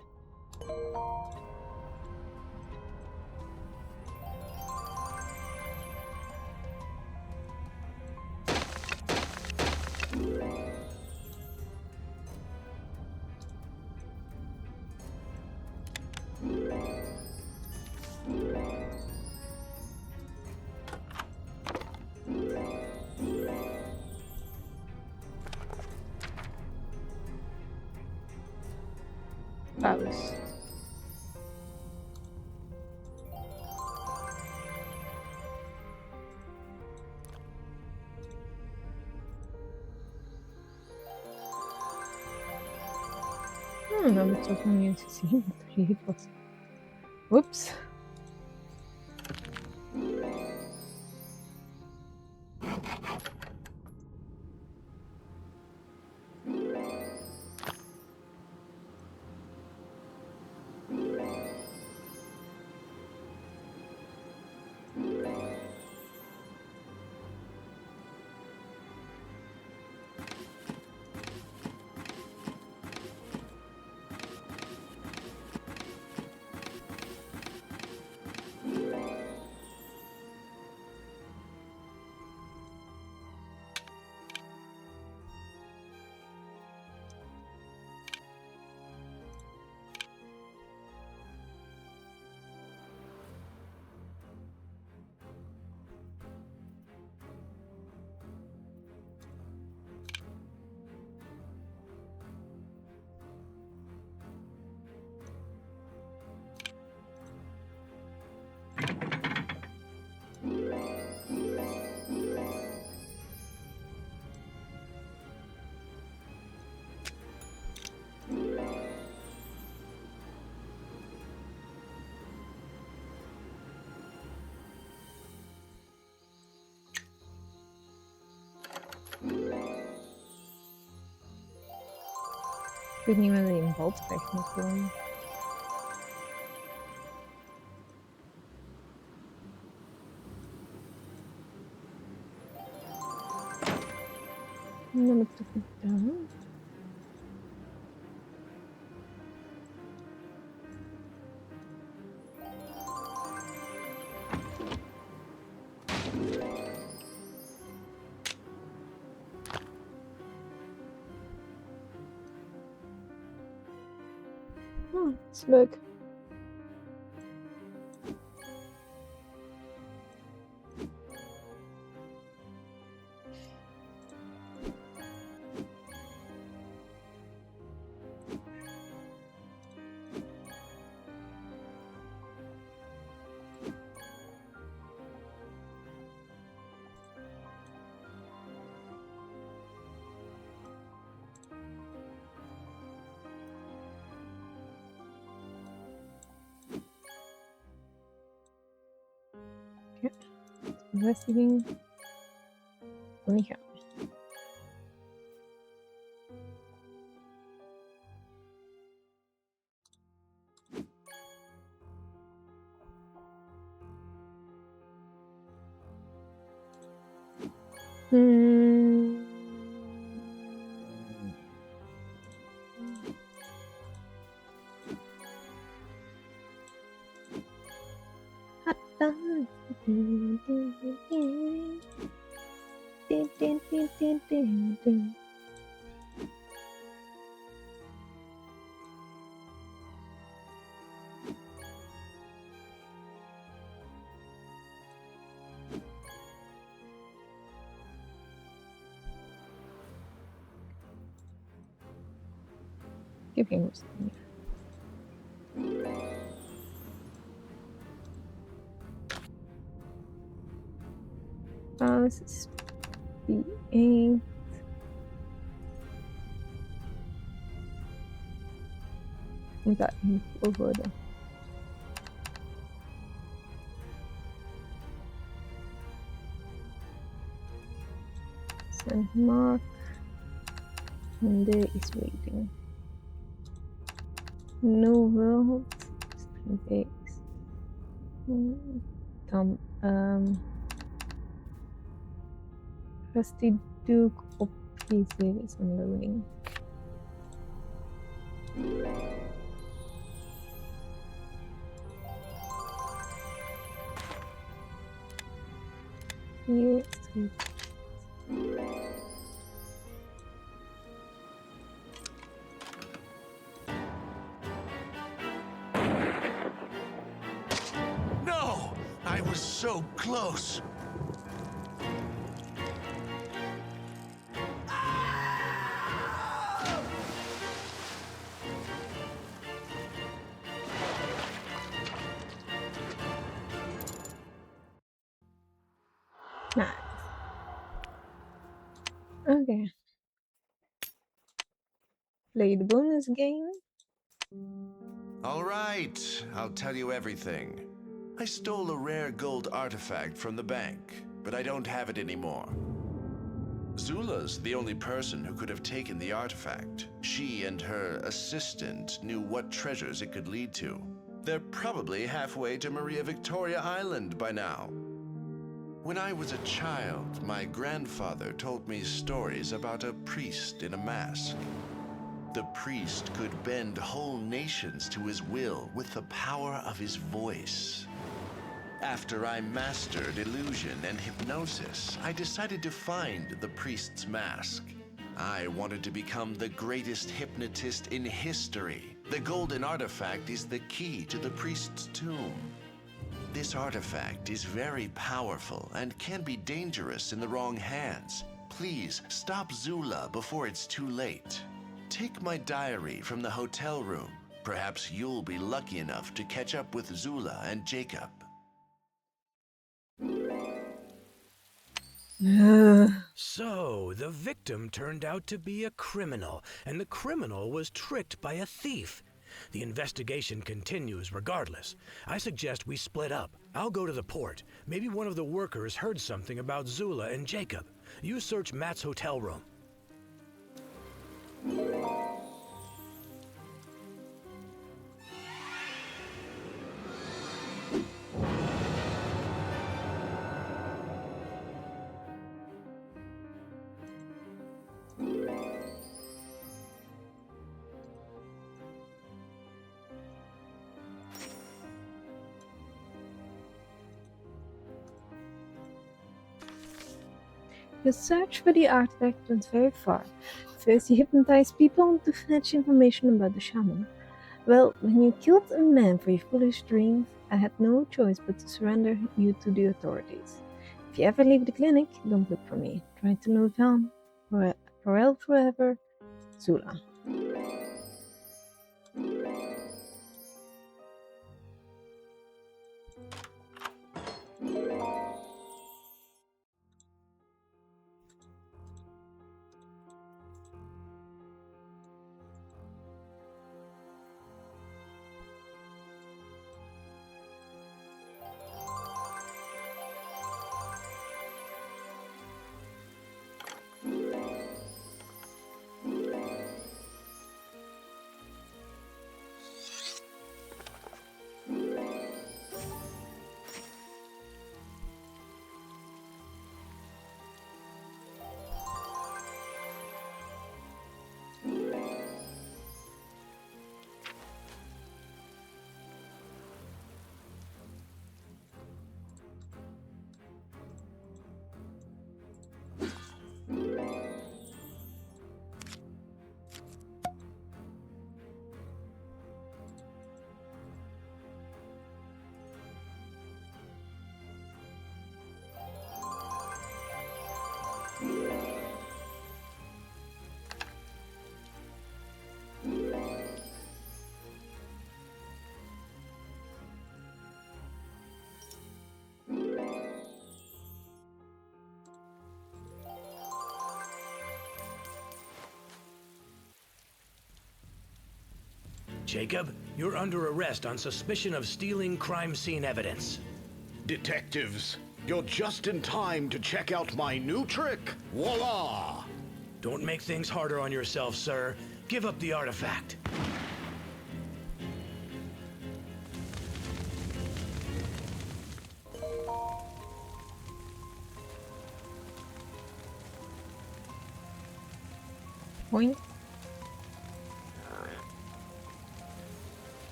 Poes. Dat heb ik toch nog niet eens gezien. Oeps. Ik weet niet waar je in bal terecht moet komen. Dat heb ik toch niet gedaan. Dat is leuk. Ja, bevestiging. Wil niet gaan. Ik heb geen lust meer. This is B8. Moet dat niet worden. Send mark. And there is waiting. No world. String base. Dan Rusty Duke op PC is unloading. Hier is het. No! I was so close. Okay. Play the bonus game. All right, I'll tell you everything. I stole a rare gold artifact from the bank, but I don't have it anymore. Zula's the only person who could have taken the artifact. She and her assistant knew what treasures it could lead to. They're probably halfway to Maria Victoria Island by now. When I was a child, my grandfather told me stories about a priest in a mask. The priest could bend whole nations to his will with the power of his voice. After I mastered illusion and hypnosis, I decided to find the priest's mask. I wanted to become the greatest hypnotist in history. The golden artifact is the key to the priest's tomb. This artifact is very powerful and can be dangerous in the wrong hands. Please stop Zula before it's too late. Take my diary from the hotel room. Perhaps you'll be lucky enough to catch up with Zula and Jacob. So, the victim turned out to be a criminal, and the criminal was tricked by a thief. The investigation continues regardless. I suggest we split up. I'll go to the port. Maybe one of the workers heard something about Zula and Jacob. You search Matt's hotel room. The search for the artifact went very far. First, you hypnotized people to fetch information about the shaman. Well, when you killed a man for your foolish dreams, I had no choice but to surrender you to the authorities. If you ever leave the clinic, don't look for me. Try to live on. Forever, Zula. Jacob, you're under arrest on suspicion of stealing crime scene evidence. Detectives, you're just in time to check out my new trick. Voila! Don't make things harder on yourself, sir. Give up the artifact. Point.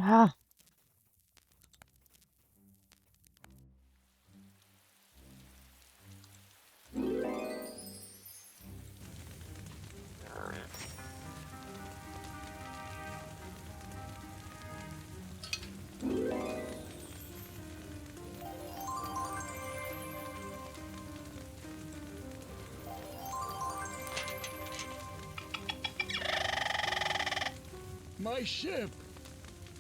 Ah. My ship!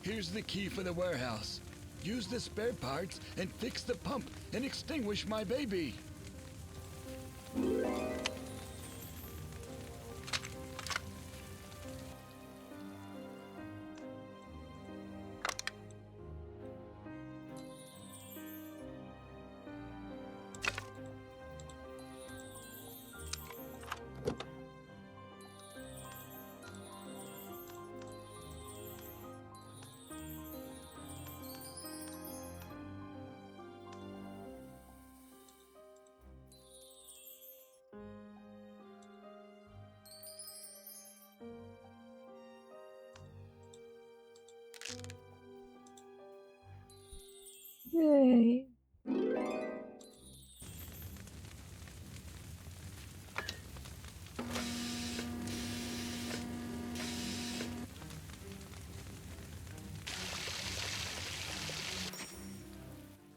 Here's the key for the warehouse. Use the spare parts and fix the pump and extinguish my baby. Yay.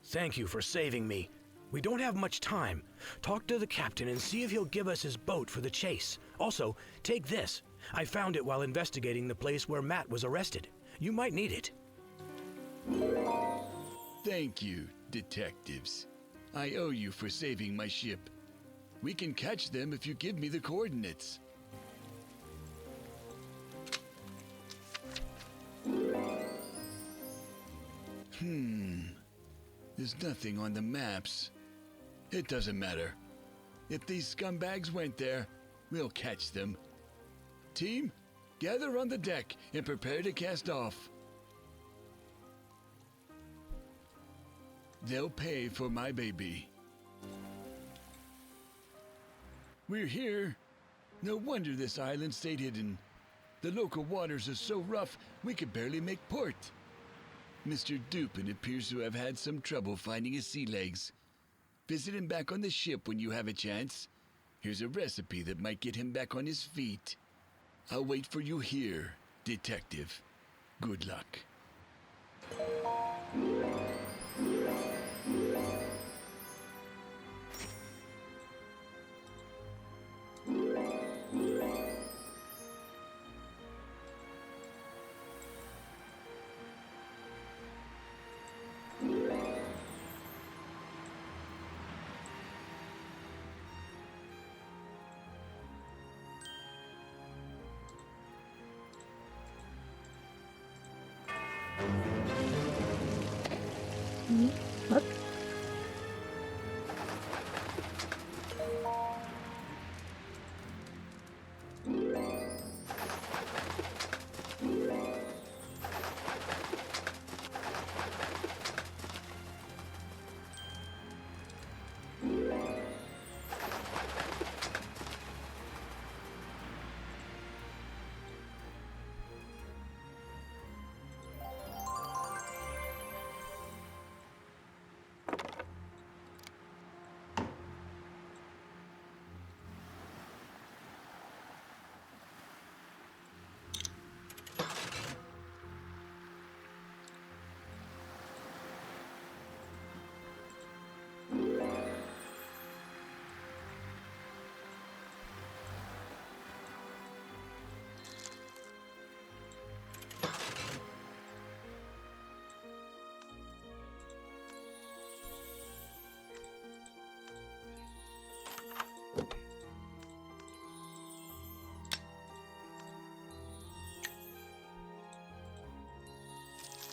Thank you for saving me. We don't have much time. Talk to the captain and see if he'll give us his boat for the chase. Also, take this. I found it while investigating the place where Matt was arrested. You might need it. Thank you, detectives. I owe you for saving my ship. We can catch them if you give me the coordinates. There's nothing on the maps. It doesn't matter. If these scumbags went there, we'll catch them. Team, gather on the deck and prepare to cast off. They'll pay for my baby. We're here. No wonder this island stayed hidden. The local waters are so rough, we could barely make port. Mr. Dupin appears to have had some trouble finding his sea legs. Visit him back on the ship when you have a chance. Here's a recipe that might get him back on his feet. I'll wait for you here, detective. Good luck. What?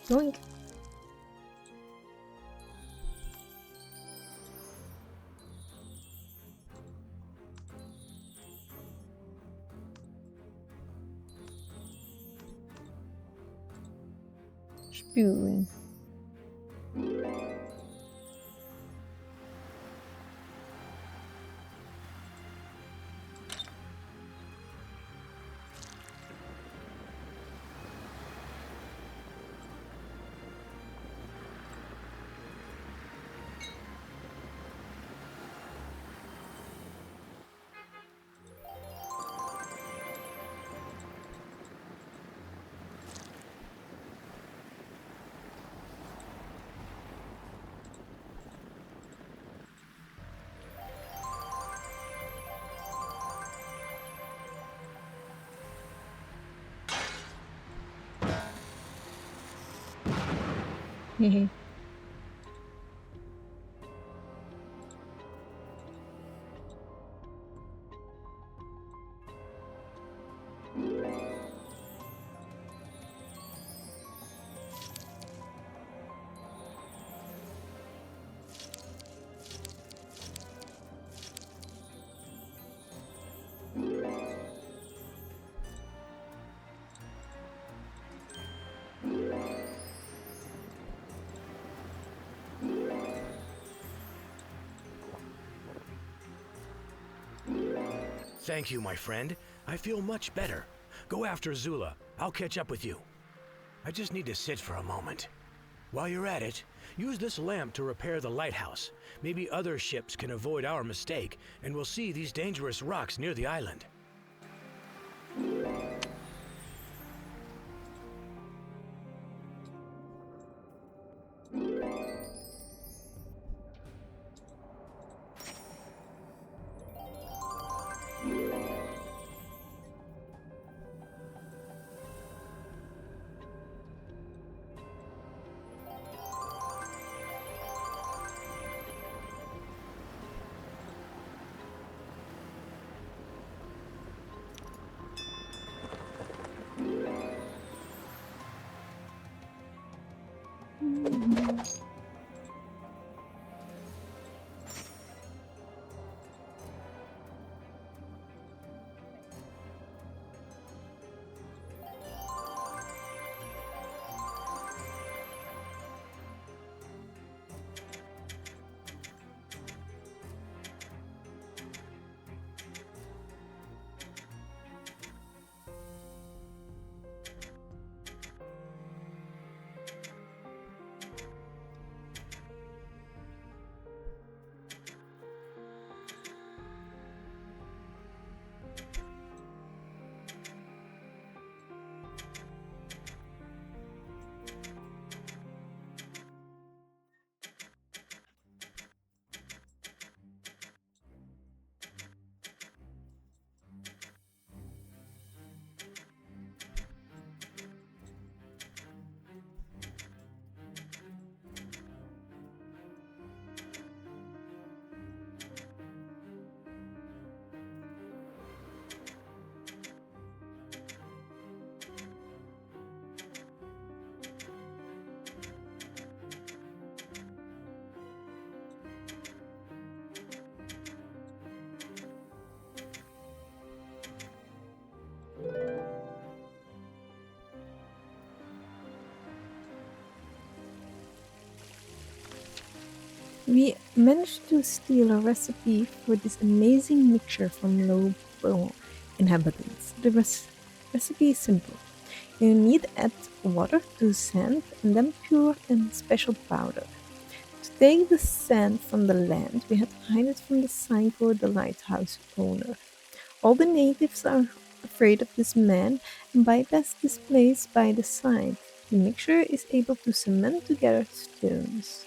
Yoink. Spuwen. Hehe. Thank you, my friend. I feel much better. Go after Zula. I'll catch up with you. I just need to sit for a moment. While you're at it, use this lamp to repair the lighthouse. Maybe other ships can avoid our mistake, and we'll see these dangerous rocks near the island. We managed to steal a recipe for this amazing mixture from local inhabitants. The recipe is simple. You need to add water to sand and then pure and special powder. To take the sand from the land, we had to hide it from the Psycho, the lighthouse owner. All the natives are afraid of this man and bypass this place by the side. The mixture is able to cement together stones.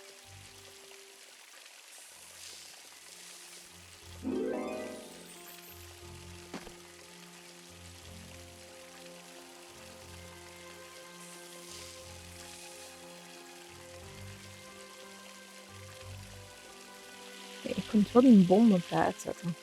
Ik kon wel die bom op daar zetten.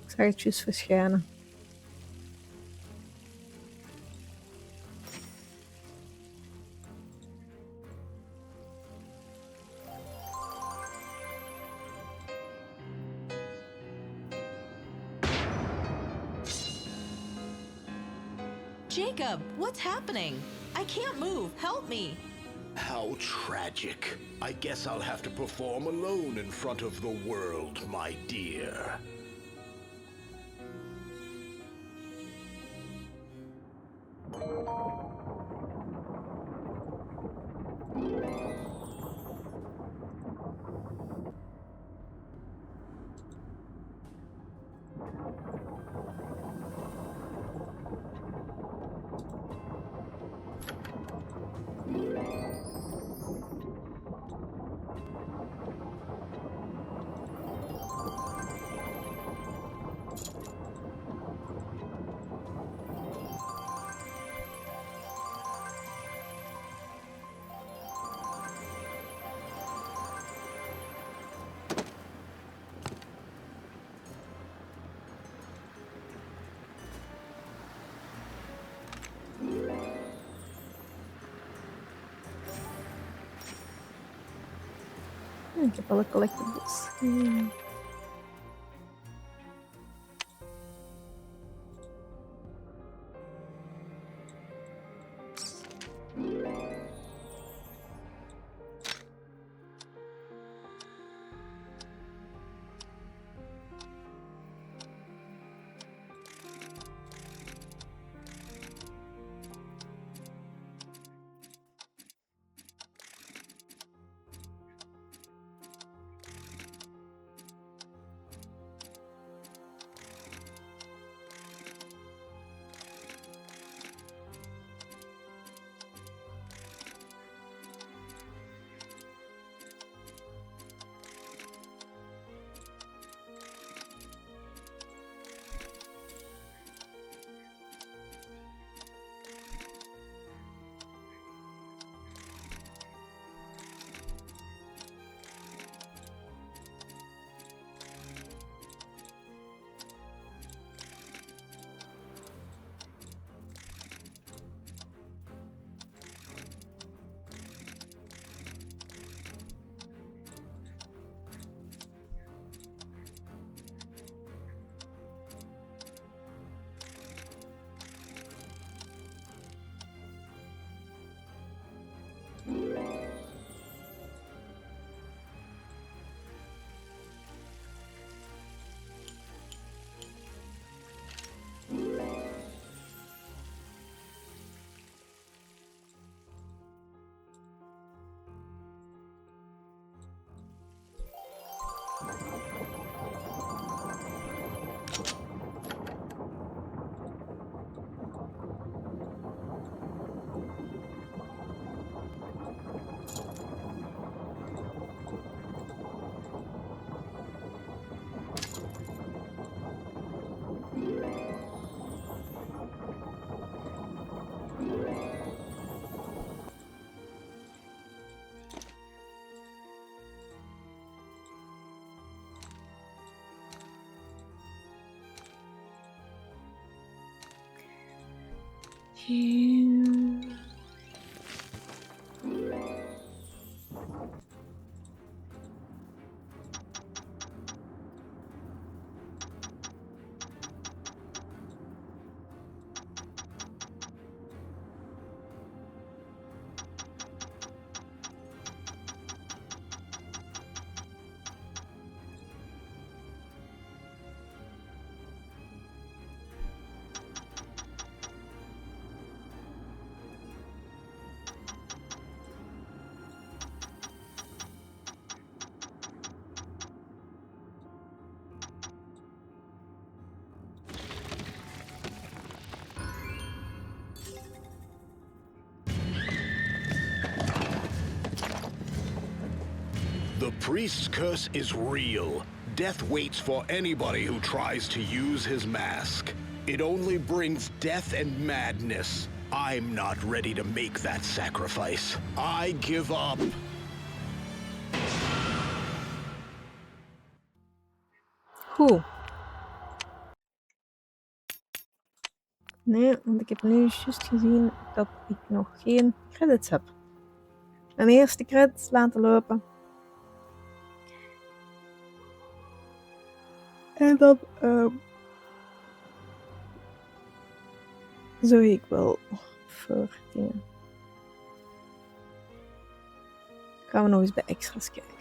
Ik zag het juist verschijnen. Jacob, what's happening? I can't move. Help me. How tragic. I guess I'll have to perform alone in front of the world, my dear. Ik heb alle collectibles. The priest's curse is real. Death waits for anybody who tries to use his mask. It only brings death and madness. I'm not ready to make that sacrifice. I give up. Goed. Nee, want ik heb nu juist gezien dat ik nog geen credits heb. Mijn eerste credits laten lopen. En dan zorg ik wel voor dingen. Gaan we nog eens bij extra's kijken.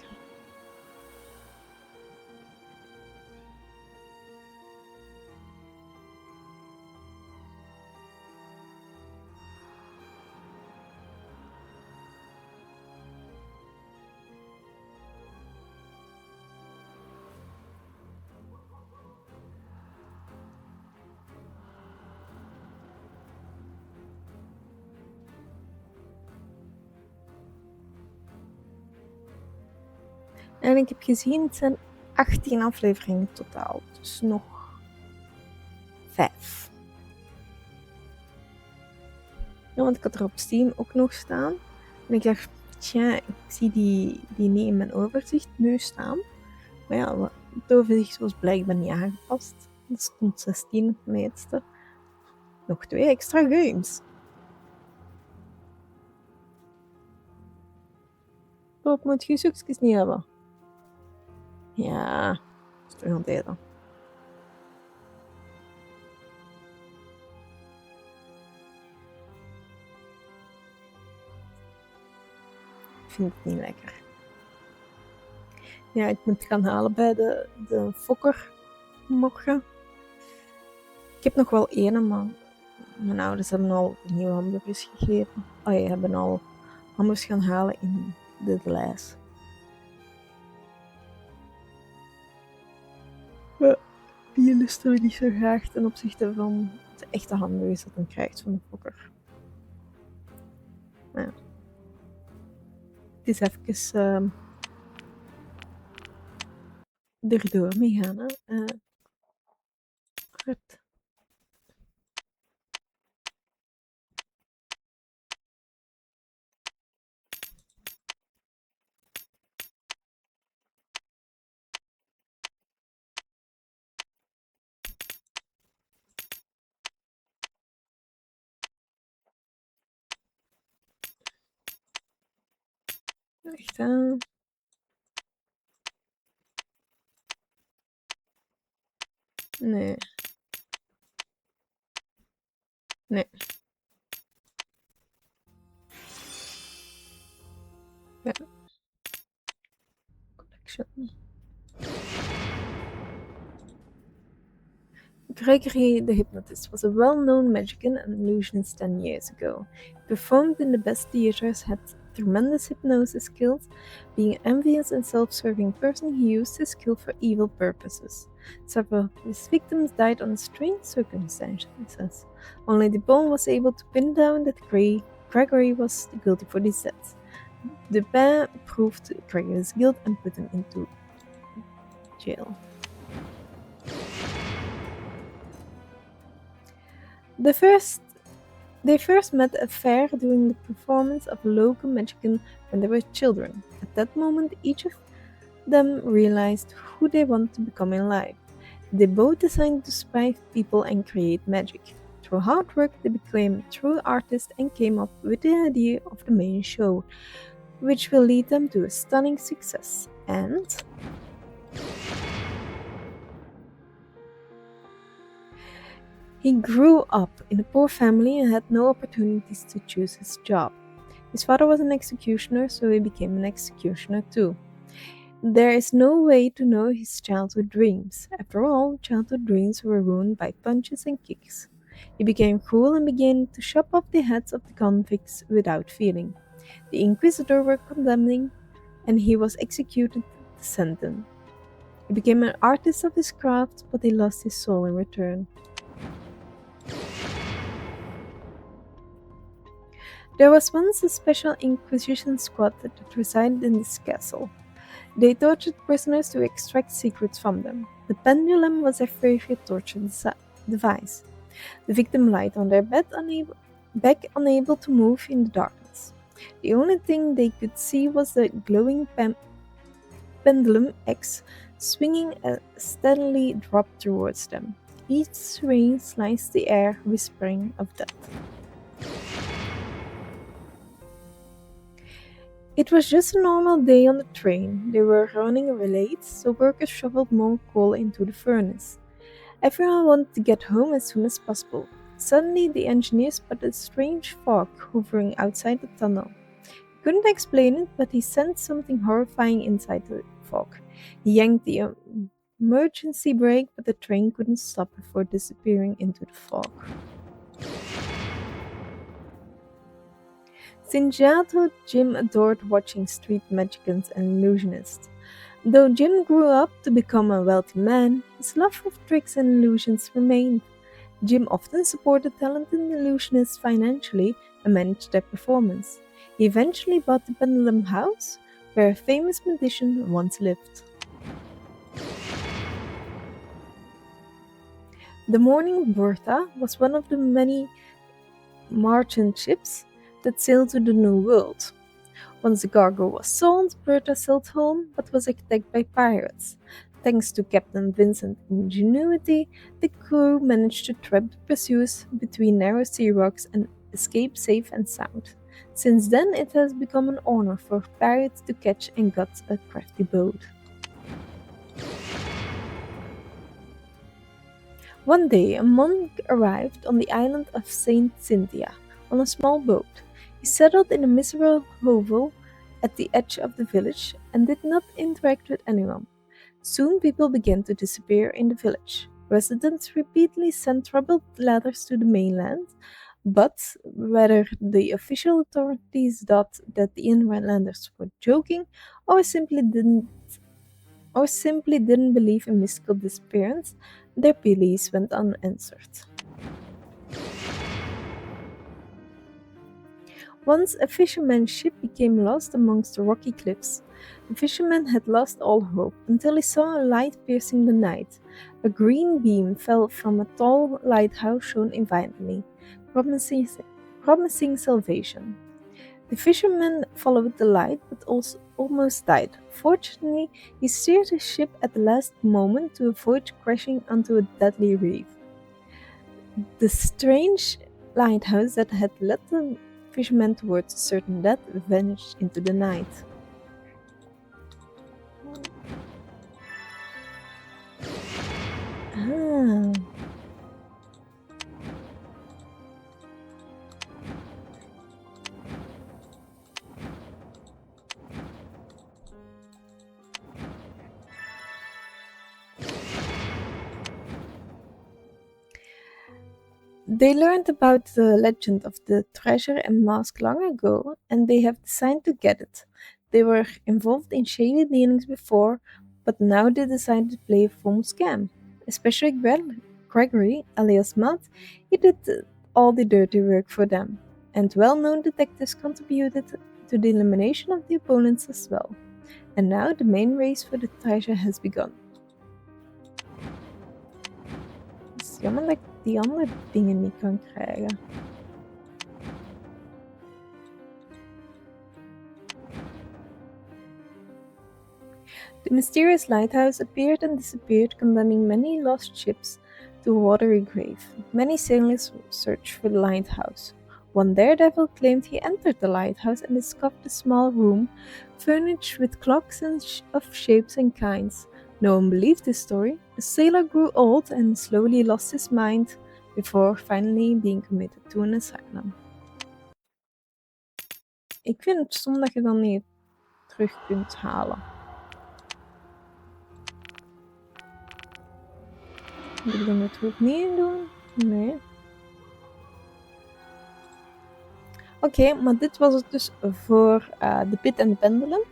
En ik heb gezien, het zijn 18 afleveringen totaal. Dus nog 5. Ja, want ik had er op Steam ook nog staan. En ik dacht, tja, ik zie die niet in mijn overzicht nu staan. Maar ja, het overzicht was blijkbaar niet aangepast. Er stond 16 het meeste. Nog 2 extra games. Dat moet je zoekjes niet hebben. Ja, is terug aan deze. Ik vind het niet lekker. Ja, ik moet gaan halen bij de fokker morgen. Ik heb nog wel één, maar mijn ouders hebben al nieuwe hamburgers gegeven. Oh ja, hebben al hamburgers gaan halen in de lijst. Die lusten we niet zo graag ten opzichte van de echte hamburgers dat dan krijgt van de fokker. Nou ja. Het is even erdoor mee gaan. Hè. Goed. Echt aan. Nee. Nee. Ja. Collection. Gregory the Hypnotist was a well-known magician and illusionist 10 years ago. He performed in the best theaters, had tremendous hypnosis skills. Being an envious and self-serving person, he used his skill for evil purposes. Several of his victims died under strange circumstances. Only Dupin was able to pin down that Gregory was guilty for these deaths. Dupin proved Gregory's guilt and put him into jail. They first met at a fair during the performance of a local magician when they were children. At that moment, each of them realized who they wanted to become in life. They both decided to spy people and create magic. Through hard work, they became true artists and came up with the idea of the main show, which will lead them to a stunning success. And he grew up in a poor family and had no opportunities to choose his job. His father was an executioner, so he became an executioner too. There is no way to know his childhood dreams. After all, childhood dreams were ruined by punches and kicks. He became cruel and began to chop off the heads of the convicts without feeling. The inquisitor were condemning, and he was executed the sentence. He became an artist of his craft, but he lost his soul in return. There was once a special Inquisition squad that resided in this castle. They tortured prisoners to extract secrets from them. The pendulum was their favorite torture device. The victim lied on their bed, unable to move in the darkness. The only thing they could see was the glowing pendulum X swinging a steadily drop towards them. Each swing sliced the air, whispering of death. It was just a normal day on the train. They were running late, so workers shoveled more coal into the furnace. Everyone wanted to get home as soon as possible. Suddenly, the engineer spotted a strange fog hovering outside the tunnel. He couldn't explain it, but he sensed something horrifying inside the fog. He yanked the emergency brake, but the train couldn't stop before disappearing into the fog. Since childhood, Jim adored watching street magicians and illusionists. Though Jim grew up to become a wealthy man, his love for tricks and illusions remained. Jim often supported talented illusionists financially and managed their performance. He eventually bought the Pendulum house, where a famous magician once lived. The Morning Bertha was one of the many merchant ships that sailed to the New World. Once the cargo was sold, Bertha sailed home but was attacked by pirates. Thanks to Captain Vincent's ingenuity, the crew managed to trap the pursuers between narrow sea rocks and escape safe and sound. Since then, it has become an honor for pirates to catch and gut a crafty boat. One day, a monk arrived on the island of Saint Cynthia on a small boat. He settled in a miserable hovel at the edge of the village and did not interact with anyone. Soon people began to disappear in the village. Residents repeatedly sent troubled letters to the mainland, but whether the official authorities thought that the inlanders were joking or simply didn't believe in mystical disappearance, their pleas went unanswered. Once a fisherman's ship became lost amongst the rocky cliffs. The fisherman had lost all hope until he saw a light piercing the night. A green beam fell from a tall lighthouse shone invitingly, promising salvation. The fisherman followed the light but also almost died. Fortunately, he steered his ship at the last moment to avoid crashing onto a deadly reef. The strange lighthouse that had led the fisherman towards certain death vanished into the night. They learned about the legend of the treasure and mask long ago, and they have decided to get it. They were involved in shady dealings before, but now they decided to play a full scam. Especially Gregory, alias Matt, he did all the dirty work for them, and well-known detectives contributed to the elimination of the opponents as well. And now the main race for the treasure has begun. Het is jammer dat ik die andere dingen niet kan krijgen. The mysterious lighthouse appeared and disappeared, condemning many lost ships to a watery grave. Many sailors searched for the lighthouse. One daredevil claimed he entered the lighthouse and discovered a small room furnished with clocks of shapes and kinds. No one believed this story. The sailor grew old and slowly lost his mind before finally being committed to an asylum. Ik vind het stom dat je dan niet terug kunt halen. Moet ik dan het ook niet doen? Nee. Oké, maar dit was het dus voor de Pit en de Pendulum.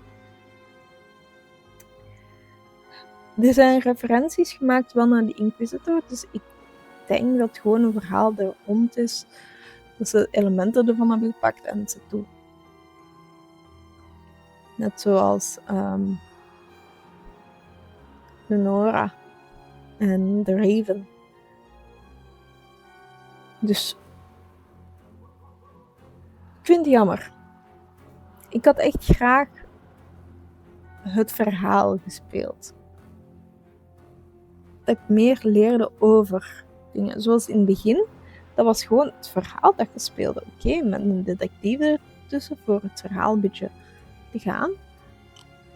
Er zijn referenties gemaakt wel naar de Inquisitor, dus ik denk dat het gewoon een verhaal er rond is. Dat ze elementen ervan hebben gepakt en ze toe. Net zoals de Nora en de Raven. Dus ik vind het jammer. Ik had echt graag het verhaal gespeeld. Dat ik meer leerde over dingen. Zoals in het begin, dat was gewoon het verhaal dat je speelde. Oké, met een detectief ertussen voor het verhaal een beetje te gaan.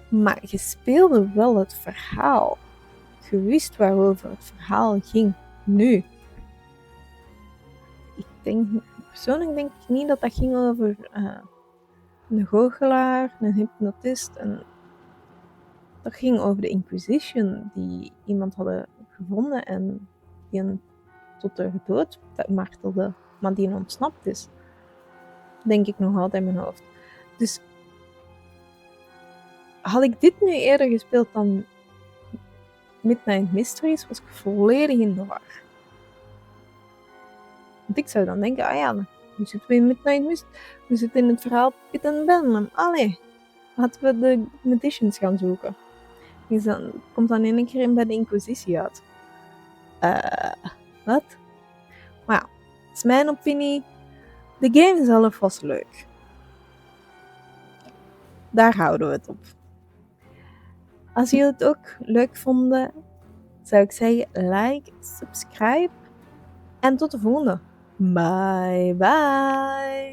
Maar je speelde wel het verhaal. Je wist waarover het verhaal ging. Nu. Persoonlijk denk ik niet dat dat ging over een goochelaar, een hypnotist. Dat ging over de Inquisition, die iemand hadden gevonden en die hem tot de dood martelde, maar die ontsnapt is. Denk ik nog altijd in mijn hoofd. Dus had ik dit nu eerder gespeeld dan Midnight Mysteries, was ik volledig in de war. Want ik zou dan denken, ah ja, nu zitten we in Midnight Mysteries, we zitten in het verhaal Pit en Pendulum. Allee, laten we de magicians gaan zoeken. Komt dan in een keer in bij de Inquisitie uit. Wat? Maar ja, dat is mijn opinie. De game zelf was leuk. Daar houden we het op. Als jullie het ook leuk vonden, zou ik zeggen like, subscribe en tot de volgende. Bye bye!